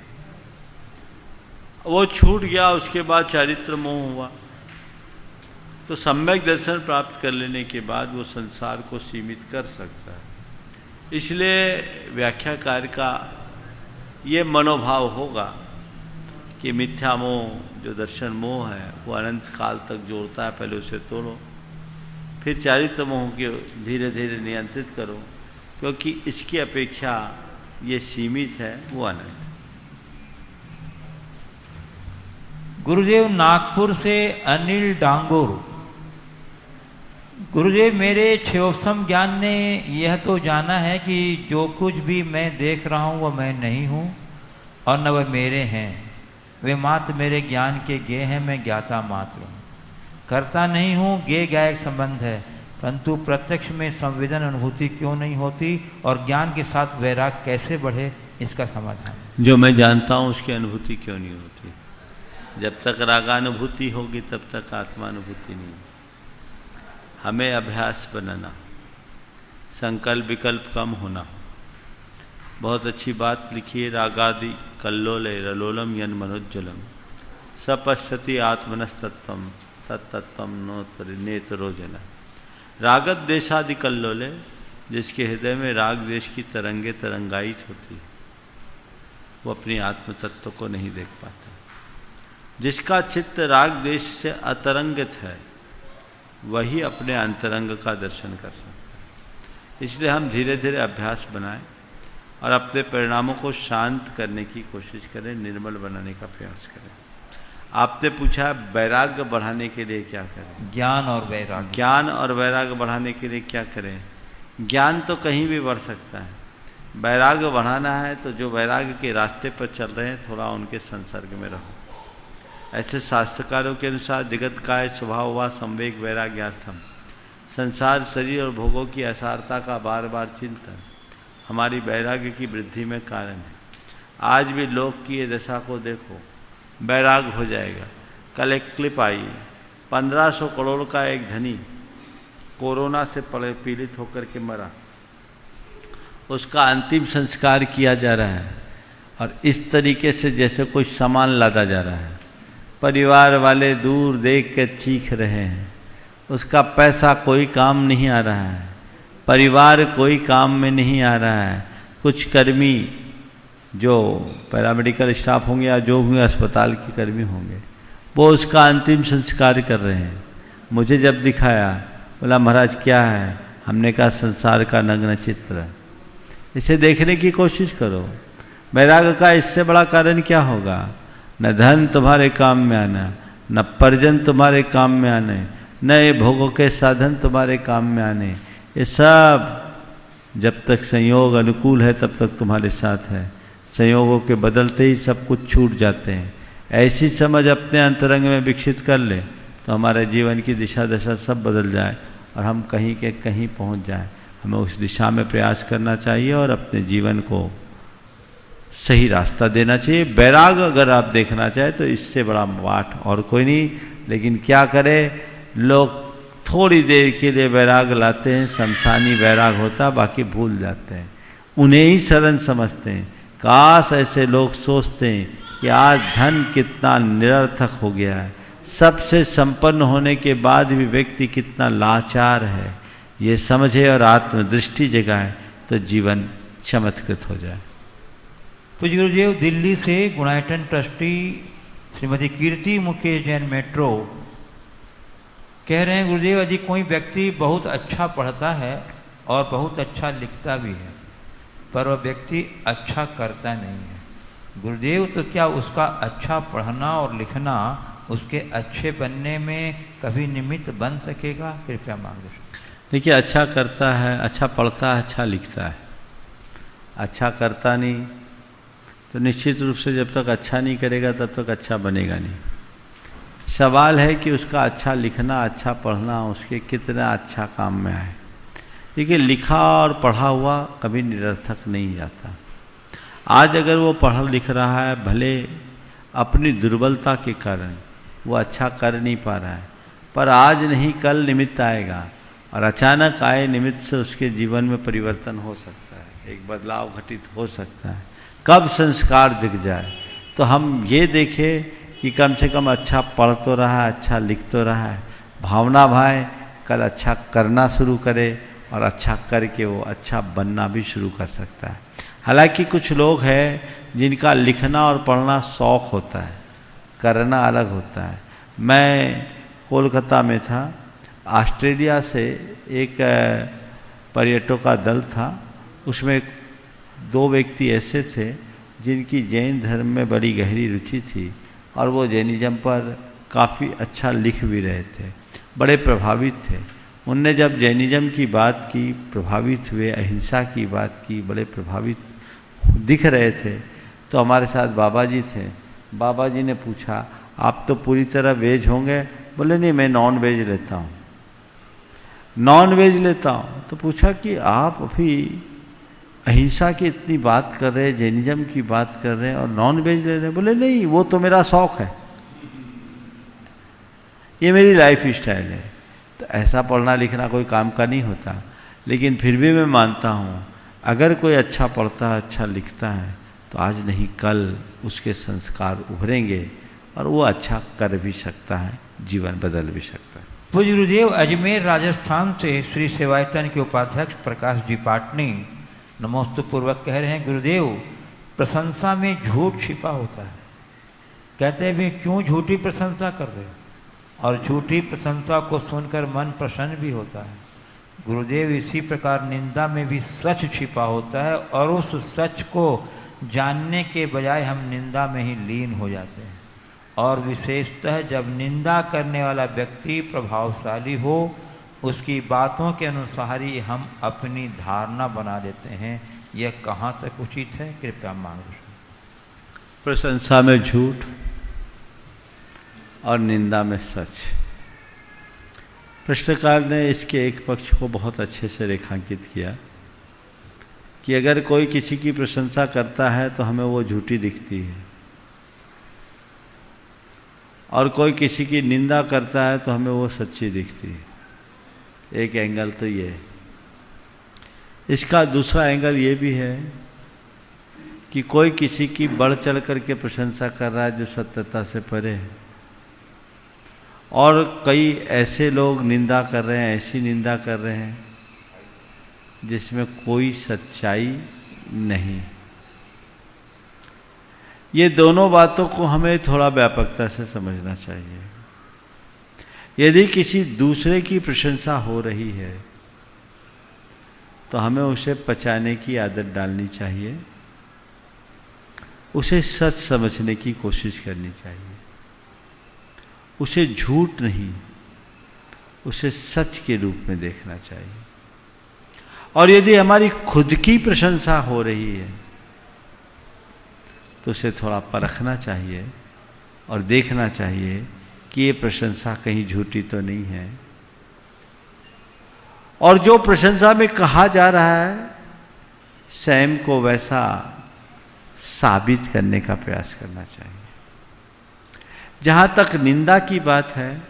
वो छूट गया, उसके बाद चारित्र मोह हुआ, तो सम्यक दर्शन प्राप्त कर लेने के बाद वो संसार को सीमित कर सकता है। इसलिए व्याख्याकार का ये मनोभाव होगा कि मिथ्या मोह जो दर्शन मोह है वो अनंत काल तक जोड़ता है, पहले उसे तोड़ो, फिर चारित्र मोह को धीरे धीरे नियंत्रित करो, क्योंकि इसकी अपेक्षा ये सीमित है, वो अनंत। गुरुदेव, नागपुर से अनिल डांगुर। गुरुदेव, मेरे क्षयोपम ज्ञान ने यह तो जाना है कि जो कुछ भी मैं देख रहा हूँ वह मैं नहीं हूँ और न वह मेरे हैं। वे मात्र मेरे ज्ञान के ज्ञेय हैं, मैं ज्ञाता मात्र हूँ। करता नहीं हूँ, ज्ञेय ज्ञायक संबंध है, परंतु प्रत्यक्ष में संवेदन अनुभूति क्यों नहीं होती और ज्ञान के साथ वैराग कैसे बढ़े, इसका समाधान। जो मैं जानता हूँ उसकी अनुभूति क्यों नहीं होती? जब तक रागानुभूति होगी तब तक आत्मानुभूति नहीं। हमें अभ्यास बनाना, संकल्प विकल्प कम होना। बहुत अच्छी बात लिखी है, रागादि कल्लोले रलोलम यन मनोज्जलम सपश्यति आत्मनस्तत्वम तत्तत्वम नेत्रोजन। रागत देशादि कल्लोले, जिसके हृदय में राग देश की तरंगे तरंगायित होती, वो अपनी आत्म तत्व को नहीं देख पाता। जिसका चित्त राग देश से अतरंगित है वही अपने अंतरंग का दर्शन कर सकता है। इसलिए हम धीरे धीरे अभ्यास बनाएं और अपने परिणामों को शांत करने की कोशिश करें, निर्मल बनाने का प्रयास करें। आपने पूछा वैराग्य बढ़ाने के लिए क्या करें? ज्ञान और वैराग्य। ज्ञान और वैराग्य बढ़ाने के लिए क्या करें? ज्ञान तो कहीं भी बढ़ सकता है, वैराग्य बढ़ाना है तो जो वैराग्य के रास्ते पर चल रहे हैं थोड़ा उनके संसर्ग में रहो। ऐसे शास्त्रकारों के अनुसार जगत का स्वभाव हुआ संवेग वैराग्यार्थम। संसार शरीर और भोगों की असारता का बार बार चिंतन हमारी वैराग्य की वृद्धि में कारण है। आज भी लोक की ये दशा को देखो, वैराग हो जाएगा। कल एक क्लिप आई, 1500 करोड़ का एक धनी कोरोना से पीड़ित होकर के मरा, उसका अंतिम संस्कार किया जा रहा है और इस तरीके से जैसे कोई सामान लादा जा रहा है। परिवार वाले दूर देख कर चीख रहे हैं, उसका पैसा कोई काम नहीं आ रहा है, परिवार कोई काम में नहीं आ रहा है। कुछ कर्मी जो पैरामेडिकल स्टाफ होंगे या जो भी अस्पताल के कर्मी होंगे वो उसका अंतिम संस्कार कर रहे हैं। मुझे जब दिखाया, बोला महाराज क्या है? हमने कहा संसार का नग्न चित्र, इसे देखने की कोशिश करो। वैराग्य का इससे बड़ा कारण क्या होगा? न धन तुम्हारे काम में आना, न परिजन तुम्हारे काम में आने, न ये भोगों के साधन तुम्हारे काम में आने। ये सब जब तक संयोग अनुकूल है तब तक तुम्हारे साथ है, संयोगों के बदलते ही सब कुछ छूट जाते हैं। ऐसी समझ अपने अंतरंग में विकसित कर ले तो हमारे जीवन की दिशा दशा सब बदल जाए और हम कहीं के कहीं पहुंच जाए। हमें उस दिशा में प्रयास करना चाहिए और अपने जीवन को सही रास्ता देना चाहिए। वैराग अगर आप देखना चाहें तो इससे बड़ा पाठ और कोई नहीं। लेकिन क्या करें, लोग थोड़ी देर के लिए वैराग लाते हैं, शमशानी वैराग होता, बाकी भूल जाते हैं, उन्हें ही शरण समझते हैं। काश ऐसे लोग सोचते हैं कि आज धन कितना निरर्थक हो गया है, सबसे संपन्न होने के बाद भी व्यक्ति कितना लाचार है, ये समझे और आत्मदृष्टि जगाए तो जीवन चमत्कृत हो जाए। पूज्य गुरुदेव, दिल्ली से गुणायतन ट्रस्टी श्रीमती कीर्ति मुकेश जैन मेट्रो कह रहे हैं, गुरुदेव यदि कोई व्यक्ति बहुत अच्छा पढ़ता है और बहुत अच्छा लिखता भी है, पर वह व्यक्ति अच्छा करता नहीं है। गुरुदेव, तो क्या उसका अच्छा पढ़ना और लिखना उसके अच्छे बनने में कभी निमित्त बन सकेगा? कृपया मार्गदर्शन। देखिए, अच्छा करता है, अच्छा पढ़ता है, अच्छा लिखता है, अच्छा करता नहीं तो निश्चित रूप से जब तक अच्छा नहीं करेगा तब तक अच्छा बनेगा नहीं। सवाल है कि उसका अच्छा लिखना, अच्छा पढ़ना उसके कितना अच्छा काम में आए। देखिए, लिखा और पढ़ा हुआ कभी निरर्थक नहीं जाता। आज अगर वो पढ़ लिख रहा है, भले अपनी दुर्बलता के कारण वो अच्छा कर नहीं पा रहा है, पर आज नहीं कल निमित्त आएगा और अचानक आए निमित्त से उसके जीवन में परिवर्तन हो सकता है, एक बदलाव घटित हो सकता है। कब संस्कार जग जाए तो हम ये देखें कि कम से कम अच्छा पढ़ तो रहा है, अच्छा लिख तो रहा है, भावना भाए कल अच्छा करना शुरू करे और अच्छा करके वो अच्छा बनना भी शुरू कर सकता है। हालांकि कुछ लोग हैं जिनका लिखना और पढ़ना शौक़ होता है, करना अलग होता है। मैं कोलकाता में था, ऑस्ट्रेलिया से एक पर्यटकों का दल था, उसमें 2 व्यक्ति ऐसे थे जिनकी जैन धर्म में बड़ी गहरी रुचि थी और वो जैनिज्म पर काफ़ी अच्छा लिख भी रहे थे, बड़े प्रभावित थे। उनने जब जैनिज्म की बात की, प्रभावित हुए, अहिंसा की बात की, बड़े प्रभावित दिख रहे थे। तो हमारे साथ बाबा जी थे। बाबा जी ने पूछा, आप तो पूरी तरह वेज होंगे? बोले नहीं, मैं नॉन वेज लेता हूँ, नॉन वेज लेता हूँ। तो पूछा कि आप अभी अहिंसा की इतनी बात कर रहे हैं, जैनिज्म की बात कर रहे हैं और नॉन वेज ले रहे हैं? बोले नहीं, वो तो मेरा शौक़ है, ये मेरी लाइफ स्टाइल है। तो ऐसा पढ़ना लिखना कोई काम का नहीं होता, लेकिन फिर भी मैं मानता हूँ अगर कोई अच्छा पढ़ता है, अच्छा लिखता है तो आज नहीं कल उसके संस्कार उभरेंगे और वो अच्छा कर भी सकता है, जीवन बदल भी सकता है। पूज्य गुरुदेव, अजमेर राजस्थान से श्री सेवायतन के उपाध्यक्ष प्रकाश जी पाटनी नमोस्तु पूर्वक कह रहे हैं, गुरुदेव प्रशंसा में झूठ छिपा होता है। कहते हैं भी क्यों झूठी प्रशंसा कर रहे हो, और झूठी प्रशंसा को सुनकर मन प्रसन्न भी होता है। गुरुदेव, इसी प्रकार निंदा में भी सच छिपा होता है और उस सच को जानने के बजाय हम निंदा में ही लीन हो जाते हैं। और विशेषतः जब निंदा करने वाला व्यक्ति प्रभावशाली हो, उसकी बातों के अनुसार ही हम अपनी धारणा बना लेते हैं। यह कहाँ तक उचित है? कृपया मार्गदर्शन। प्रशंसा में झूठ और निंदा में सच। प्रश्नकार ने इसके एक पक्ष को बहुत अच्छे से रेखांकित किया कि अगर कोई किसी की प्रशंसा करता है तो हमें वो झूठी दिखती है, और कोई किसी की निंदा करता है तो हमें वो सच्ची दिखती है। एक एंगल तो ये है। इसका दूसरा एंगल ये भी है कि कोई किसी की बढ़ चढ़ करके प्रशंसा कर रहा है जो सत्यता से परे है, और कई ऐसे लोग निंदा कर रहे हैं, ऐसी निंदा कर रहे हैं जिसमें कोई सच्चाई नहीं। ये दोनों बातों को हमें थोड़ा व्यापकता से समझना चाहिए। यदि किसी दूसरे की प्रशंसा हो रही है तो हमें उसे पचाने की आदत डालनी चाहिए, उसे सच समझने की कोशिश करनी चाहिए, उसे झूठ नहीं, उसे सच के रूप में देखना चाहिए। और यदि हमारी खुद की प्रशंसा हो रही है तो उसे थोड़ा परखना चाहिए और देखना चाहिए कि ये प्रशंसा कहीं झूठी तो नहीं है, और जो प्रशंसा में कहा जा रहा है स्वयं को वैसा साबित करने का प्रयास करना चाहिए। जहां तक निंदा की बात है,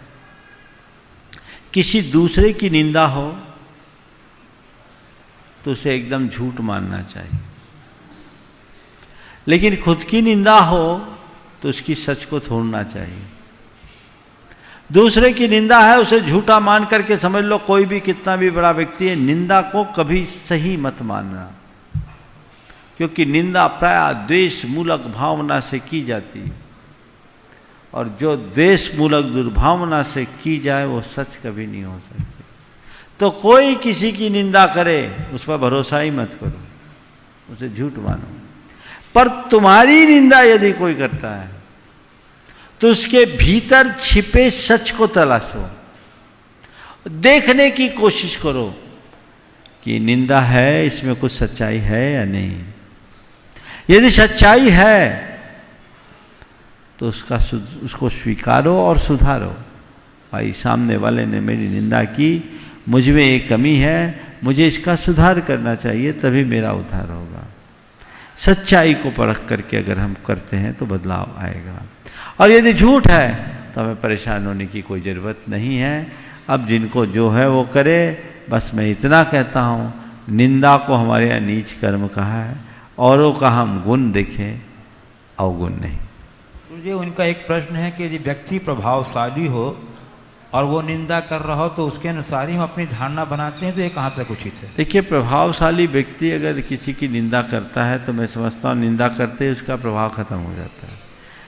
किसी दूसरे की निंदा हो तो उसे एकदम झूठ मानना चाहिए, लेकिन खुद की निंदा हो तो उसकी सच को छोड़ना चाहिए। दूसरे की निंदा है, उसे झूठा मान करके समझ लो, कोई भी कितना भी बड़ा व्यक्ति है, निंदा को कभी सही मत मानना, क्योंकि निंदा प्रायः द्वेष मूलक भावना से की जाती है, और जो द्वेष मूलक दुर्भावना से की जाए वो सच कभी नहीं हो सकती। तो कोई किसी की निंदा करे उस पर भरोसा ही मत करो, उसे झूठ मानो। पर तुम्हारी निंदा यदि कोई करता है तो उसके भीतर छिपे सच को तलाशो, देखने की कोशिश करो कि निंदा है, इसमें कुछ सच्चाई है या नहीं। यदि सच्चाई है तो उसको स्वीकारो और सुधारो। भाई सामने वाले ने मेरी निंदा की, मुझ में एक कमी है, मुझे इसका सुधार करना चाहिए, तभी मेरा उद्धार होगा। सच्चाई को परख करके अगर हम करते हैं तो बदलाव आएगा। और यदि झूठ है तो हमें परेशान होने की कोई ज़रूरत नहीं है। अब जिनको जो है वो करे। बस मैं इतना कहता हूँ, निंदा को हमारे यहाँ नीच कर्म कहा है, औरों का हम गुण देखें, अवगुण नहीं। मुझे उनका एक प्रश्न है कि यदि व्यक्ति प्रभावशाली हो और वो निंदा कर रहा हो तो उसके अनुसार ही हम अपनी धारणा बनाते हैं, तो ये कहाँ तक उचित है? देखिए, प्रभावशाली व्यक्ति अगर किसी की निंदा करता है तो मैं समझता हूँ निंदा करते ही उसका प्रभाव खत्म हो जाता है।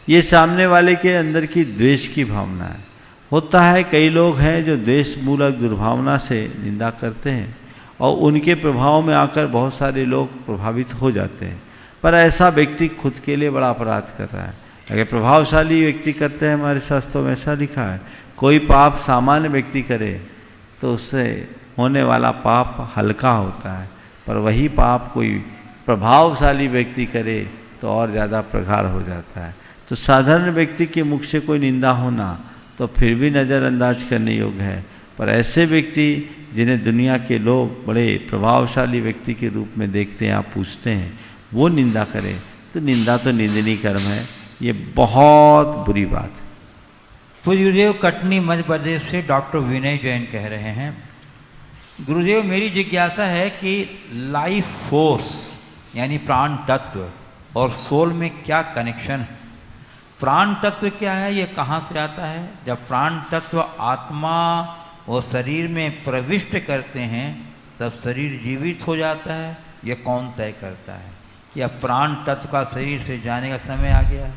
ये सामने वाले के अंदर की द्वेष की भावना है। होता है कई लोग हैं जो द्वेष मूलक दुर्भावना से निंदा करते हैं और उनके प्रभाव में आकर बहुत सारे लोग प्रभावित हो जाते हैं, पर ऐसा व्यक्ति खुद के लिए बड़ा अपराध कर रहा है। अगर प्रभावशाली व्यक्ति करते हैं, हमारे शास्त्रों में ऐसा लिखा है, कोई पाप सामान्य व्यक्ति करे तो उससे होने वाला पाप हल्का होता है, पर वही पाप कोई प्रभावशाली व्यक्ति करे तो और ज़्यादा प्रगाढ़ हो जाता है। तो साधारण व्यक्ति के मुख से कोई निंदा होना तो फिर भी नज़रअंदाज करने योग्य है, पर ऐसे व्यक्ति जिन्हें दुनिया के लोग बड़े प्रभावशाली व्यक्ति के रूप में देखते हैं या पूछते हैं, वो निंदा करे तो निंदा तो निंदनीय कर्म है। ये बहुत बुरी बात है। पूज्य गुरुदेव, कटनी मध्य प्रदेश से डॉक्टर विनय जैन कह रहे हैं, गुरुदेव मेरी जिज्ञासा है कि लाइफ फोर्स यानी प्राण तत्व और सोल में क्या कनेक्शन है? प्राण तत्व क्या है, ये कहाँ से आता है? जब प्राण तत्व आत्मा और शरीर में प्रविष्ट करते हैं तब शरीर जीवित हो जाता है, ये कौन तय करता है? या प्राण तत्व का शरीर से जाने का समय आ गया है?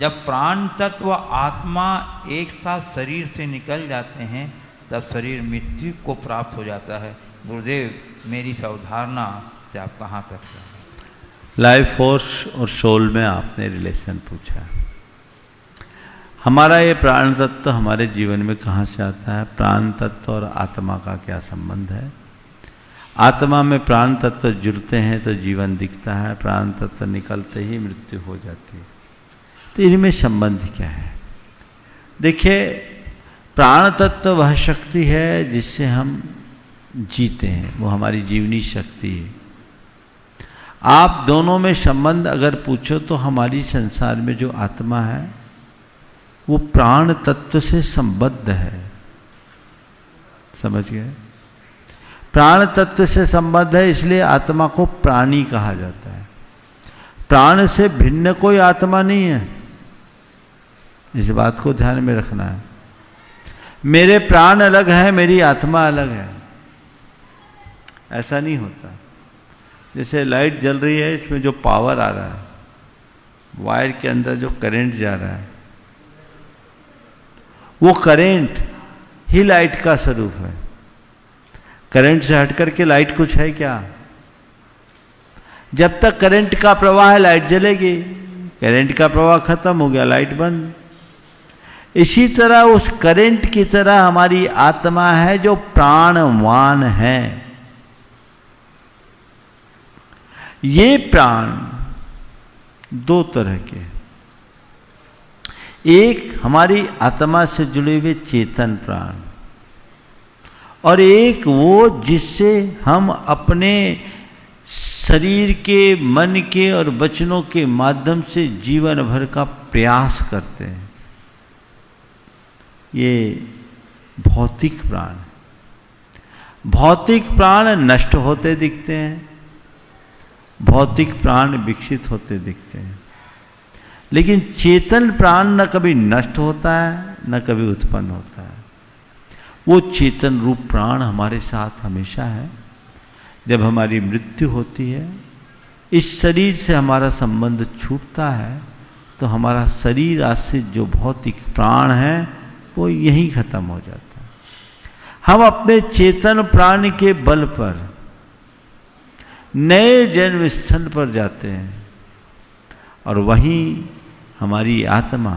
जब प्राण तत्व आत्मा एक साथ शरीर से निकल जाते हैं तब शरीर मृत्यु को प्राप्त हो जाता है। गुरुदेव मेरी इस अवधारणा से आप कहाँ तक हैं? लाइफ फोर्स और सोल में आपने रिलेशन पूछा। हमारा ये प्राण तत्व हमारे जीवन में कहाँ से आता है? प्राण तत्व और आत्मा का क्या संबंध है? आत्मा में प्राण तत्व जुड़ते हैं तो जीवन दिखता है, प्राण तत्व निकलते ही मृत्यु हो जाती है। तो इनमें संबंध क्या है? देखिए, प्राण तत्व वह शक्ति है जिससे हम जीते हैं, वो हमारी जीवनी शक्ति है। आप दोनों में संबंध अगर पूछो तो हमारी संसार में जो आत्मा है वो प्राण तत्व से संबद्ध है। समझ गए? प्राण तत्व से संबद्ध है, इसलिए आत्मा को प्राणी कहा जाता है। प्राण से भिन्न कोई आत्मा नहीं है, इस बात को ध्यान में रखना है। मेरे प्राण अलग है, मेरी आत्मा अलग है, ऐसा नहीं होता। जैसे लाइट जल रही है, इसमें जो पावर आ रहा है, वायर के अंदर जो करंट जा रहा है, वो करंट ही लाइट का स्वरूप है। करंट से हट करके लाइट कुछ है क्या? जब तक करंट का प्रवाह है लाइट जलेगी, करंट का प्रवाह खत्म हो गया लाइट बंद। इसी तरह उस करंट की तरह हमारी आत्मा है जो प्राणवान है। ये प्राण दो तरह के, एक हमारी आत्मा से जुड़े हुए चेतन प्राण और एक वो जिससे हम अपने शरीर के, मन के और वचनों के माध्यम से जीवन भर का प्रयास करते हैं, ये भौतिक प्राण। भौतिक प्राण नष्ट होते दिखते हैं, भौतिक प्राण विकसित होते दिखते हैं, लेकिन चेतन प्राण न कभी नष्ट होता है न कभी उत्पन्न होता है। वो चेतन रूप प्राण हमारे साथ हमेशा है। जब हमारी मृत्यु होती है, इस शरीर से हमारा संबंध छूटता है, तो हमारा शरीर आश्रित जो भौतिक प्राण है वो यहीं खत्म हो जाता है। हम अपने चेतन प्राण के बल पर नए जन्म स्थल पर जाते हैं और वहीं हमारी आत्मा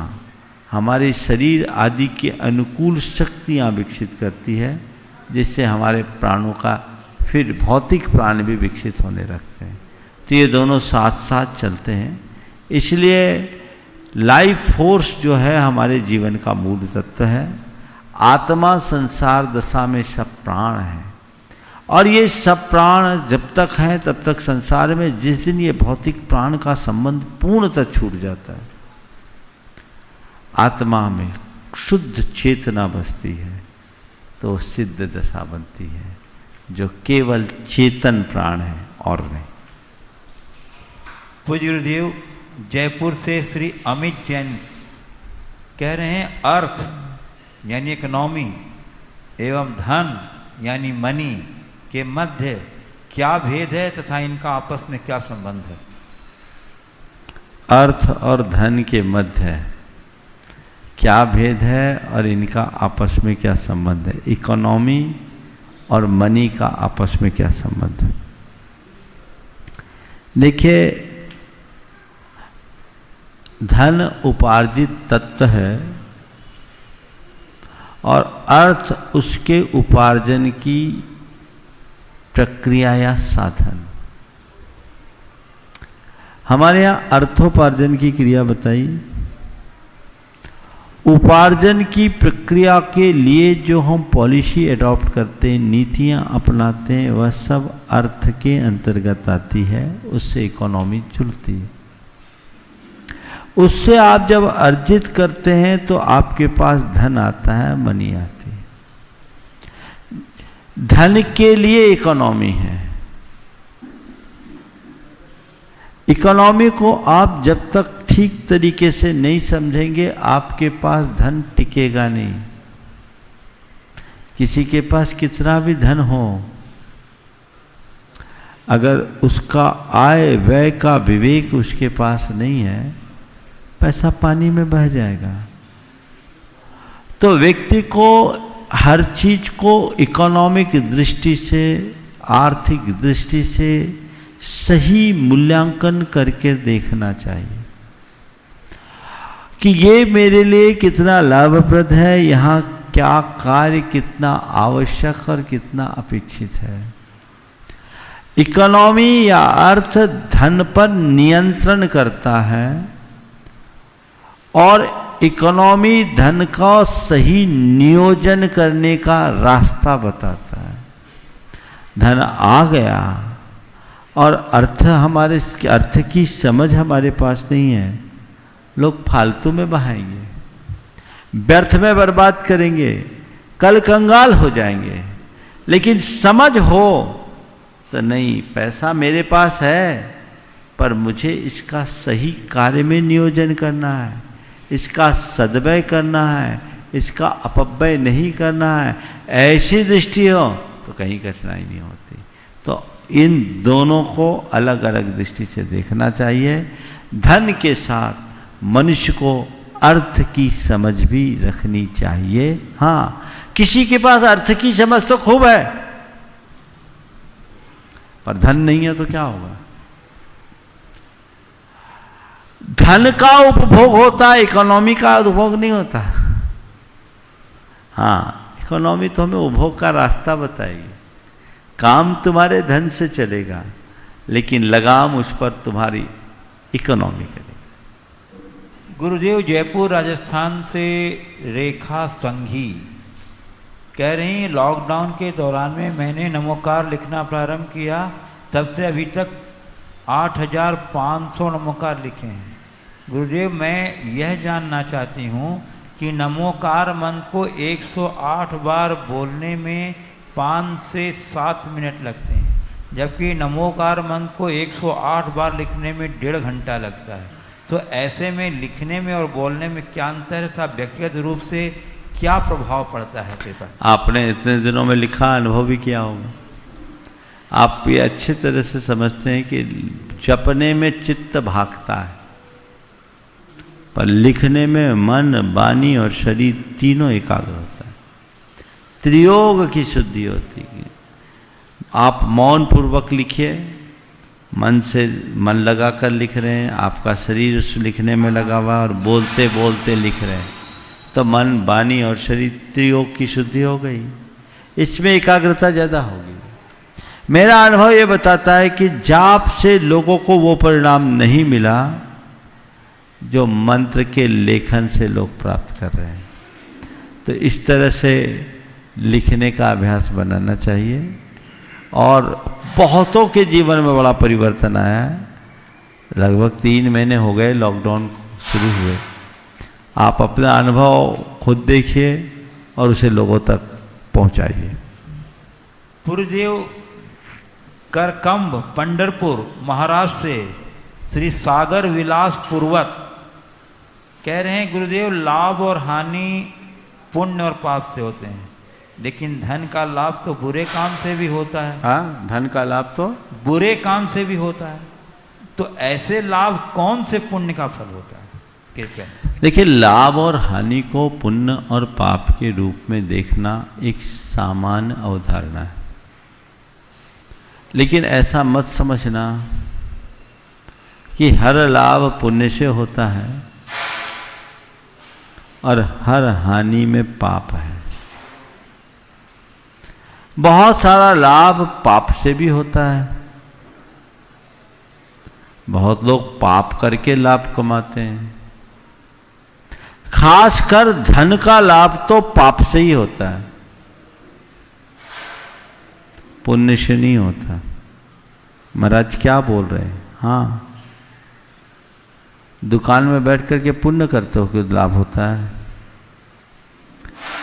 हमारे शरीर आदि के अनुकूल शक्तियाँ विकसित करती है, जिससे हमारे प्राणों का फिर भौतिक प्राण भी विकसित होने लगते हैं। तो ये दोनों साथ साथ चलते हैं। इसलिए लाइफ फोर्स जो है हमारे जीवन का मूल तत्व है। आत्मा संसार दशा में सब प्राण है और ये सब प्राण जब तक हैं तब तक संसार में, जिस दिन ये भौतिक प्राण का संबंध पूर्णतः छूट जाता है, आत्मा में शुद्ध चेतना बसती है तो सिद्ध दशा बनती है, जो केवल चेतन प्राण है और नहीं। पूज्य गुरुदेव, जयपुर से श्री अमित जैन कह रहे हैं, अर्थ यानी इकोनॉमी एवं धन यानी मनी के मध्य क्या भेद है तथा इनका आपस में क्या संबंध है? अर्थ और धन के मध्य क्या भेद है और इनका आपस में क्या संबंध है? इकोनॉमी और मनी का आपस में क्या संबंध है? देखिए, धन उपार्जित तत्व है और अर्थ उसके उपार्जन की प्रक्रिया या साधन। हमारे यहाँ अर्थोपार्जन की क्रिया बताई। उपार्जन की प्रक्रिया के लिए जो हम पॉलिसी एडॉप्ट करते हैं, नीतियाँ अपनाते हैं, वह सब अर्थ के अंतर्गत आती है, उससे इकोनॉमी चलती है। उससे आप जब अर्जित करते हैं तो आपके पास धन आता है, मनी आती है। धन के लिए इकोनॉमी है। इकोनॉमी को आप जब तक ठीक तरीके से नहीं समझेंगे, आपके पास धन टिकेगा नहीं। किसी के पास कितना भी धन हो, अगर उसका आय व्यय का विवेक उसके पास नहीं है, पैसा पानी में बह जाएगा। तो व्यक्ति को हर चीज को इकोनॉमिक दृष्टि से, आर्थिक दृष्टि से सही मूल्यांकन करके देखना चाहिए कि ये मेरे लिए कितना लाभप्रद है, यहाँ क्या कार्य कितना आवश्यक और कितना अपेक्षित है। इकोनॉमी या अर्थ धन पर नियंत्रण करता है और इकोनॉमी धन का सही नियोजन करने का रास्ता बताता है। धन आ गया और अर्थ की समझ हमारे पास नहीं है, लोग फालतू में बहाएंगे, व्यर्थ में बर्बाद करेंगे, कल कंगाल हो जाएंगे। लेकिन समझ हो तो नहीं, पैसा मेरे पास है पर मुझे इसका सही कार्य में नियोजन करना है, इसका सद्व्यय करना है, इसका अपव्यय नहीं करना है। ऐसी दृष्टि हो तो कहीं कठिनाई नहीं होती। तो इन दोनों को अलग अलग दृष्टि से देखना चाहिए। धन के साथ मनुष्य को अर्थ की समझ भी रखनी चाहिए। हाँ, किसी के पास अर्थ की समझ तो खूब है पर धन नहीं है तो क्या होगा? धन का उपभोग होता है, इकोनॉमी का उपभोग नहीं होता। हाँ, इकोनॉमी तो हमें उपभोग का रास्ता बताएगी। काम तुम्हारे धन से चलेगा लेकिन लगाम उस पर तुम्हारी इकोनॉमी करेगी। गुरुदेव, जयपुर राजस्थान से रेखा संघी कह रही हैं, लॉकडाउन के दौरान में मैंने नमोकार लिखना प्रारंभ किया, तब से अभी तक 8500 नमोकार लिखे हैं। गुरुदेव, मैं यह जानना चाहती हूँ कि नमोकार मंत्र को 108 बार बोलने में 5 से 7 मिनट लगते हैं, जबकि नमोकार मंत्र को 108 बार लिखने में 1.5 घंटा लगता है। तो ऐसे में लिखने में और बोलने में क्या अंतर है? व्यक्तिगत रूप से क्या प्रभाव पड़ता है पेपर? आपने इतने दिनों में लिखा, अनुभव भी किया होगा। आप ये अच्छी तरह से समझते हैं कि जपने में चित्त भागता है पर लिखने में मन, वाणी और शरीर तीनों एकाग्र होता है। त्रियोग की शुद्धि होती है। आप मौन पूर्वक लिखिए, मन से मन लगा कर लिख रहे हैं, आपका शरीर उस लिखने में लगा हुआ और बोलते बोलते लिख रहे हैं, तो मन, वाणी और शरीर त्रियोग की शुद्धि हो गई। इसमें एकाग्रता ज़्यादा होगी। मेरा अनुभव ये बताता है कि जाप से लोगों को वो परिणाम नहीं मिला जो मंत्र के लेखन से लोग प्राप्त कर रहे हैं। तो इस तरह से लिखने का अभ्यास बनाना चाहिए और बहुतों के जीवन में बड़ा परिवर्तन आया है। लगभग 3 महीने हो गए लॉकडाउन शुरू हुए। आप अपना अनुभव खुद देखिए और उसे लोगों तक पहुंचाइए। गुरुदेव करकंब पंढरपुर महाराष्ट्र से श्री सागर विलास पूर्वत कह रहे हैं, गुरुदेव लाभ और हानि पुण्य और पाप से होते हैं, लेकिन धन का लाभ तो बुरे काम से भी होता है। हाँ, धन का लाभ तो बुरे काम से भी होता है, तो ऐसे लाभ कौन से पुण्य का फल होता है? कृपया। देखिए, लाभ और हानि को पुण्य और पाप के रूप में देखना एक सामान्य अवधारणा है, लेकिन ऐसा मत समझना कि हर लाभ पुण्य से होता है और हर हानि में पाप है। बहुत सारा लाभ पाप से भी होता है। बहुत लोग पाप करके लाभ कमाते हैं। खासकर धन का लाभ तो पाप से ही होता है, पुण्य से नहीं होता। महाराज क्या बोल रहे हैं? हाँ, दुकान में बैठ करके पुण्य करते हो कि लाभ होता है।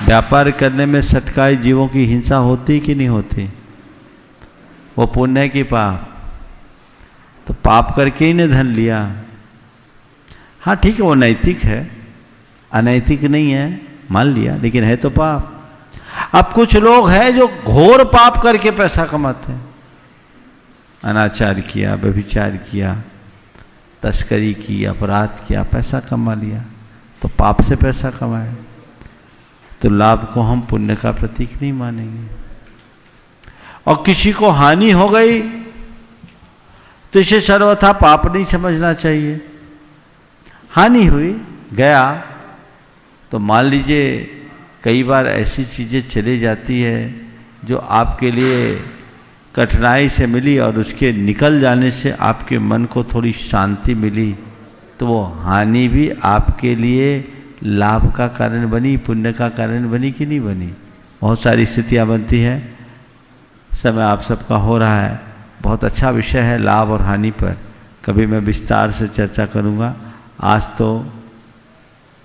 व्यापार करने में सटकाए जीवों की हिंसा होती कि नहीं होती? वो पुण्य की पाप? तो पाप करके ही ने धन लिया। हाँ ठीक है, वो नैतिक है, अनैतिक नहीं है, मान लिया, लेकिन है तो पाप। अब कुछ लोग हैं जो घोर पाप करके पैसा कमाते हैं। अनाचार किया, व्यभिचार किया, तस्करी की, अपराध किया, पैसा कमा लिया, तो पाप से पैसा कमाए, तो लाभ को हम पुण्य का प्रतीक नहीं मानेंगे। और किसी को हानि हो गई तो इसे सर्वथा पाप नहीं समझना चाहिए। हानि हुई, गया, तो मान लीजिए कई बार ऐसी चीज़ें चली जाती है जो आपके लिए कठिनाई से मिली और उसके निकल जाने से आपके मन को थोड़ी शांति मिली, तो वो हानि भी आपके लिए लाभ का कारण बनी, पुण्य का कारण बनी कि नहीं बनी? बहुत सारी स्थितियाँ बनती हैं। समय आप सबका हो रहा है, बहुत अच्छा विषय है लाभ और हानि पर, कभी मैं विस्तार से चर्चा करूँगा। आज तो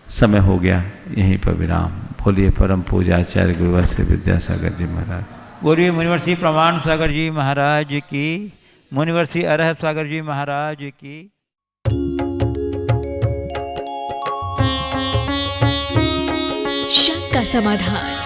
समय हो गया, यहीं पर विराम। बोलिए परम पूज्याचार्य गुरुवर श्री विद्यासागर जी महाराज। बोलिए मुनिवर श्री प्रमाण सागर जी महाराज की, मुनिवर श्री अरह सागर जी महाराज की। शंका समाधान।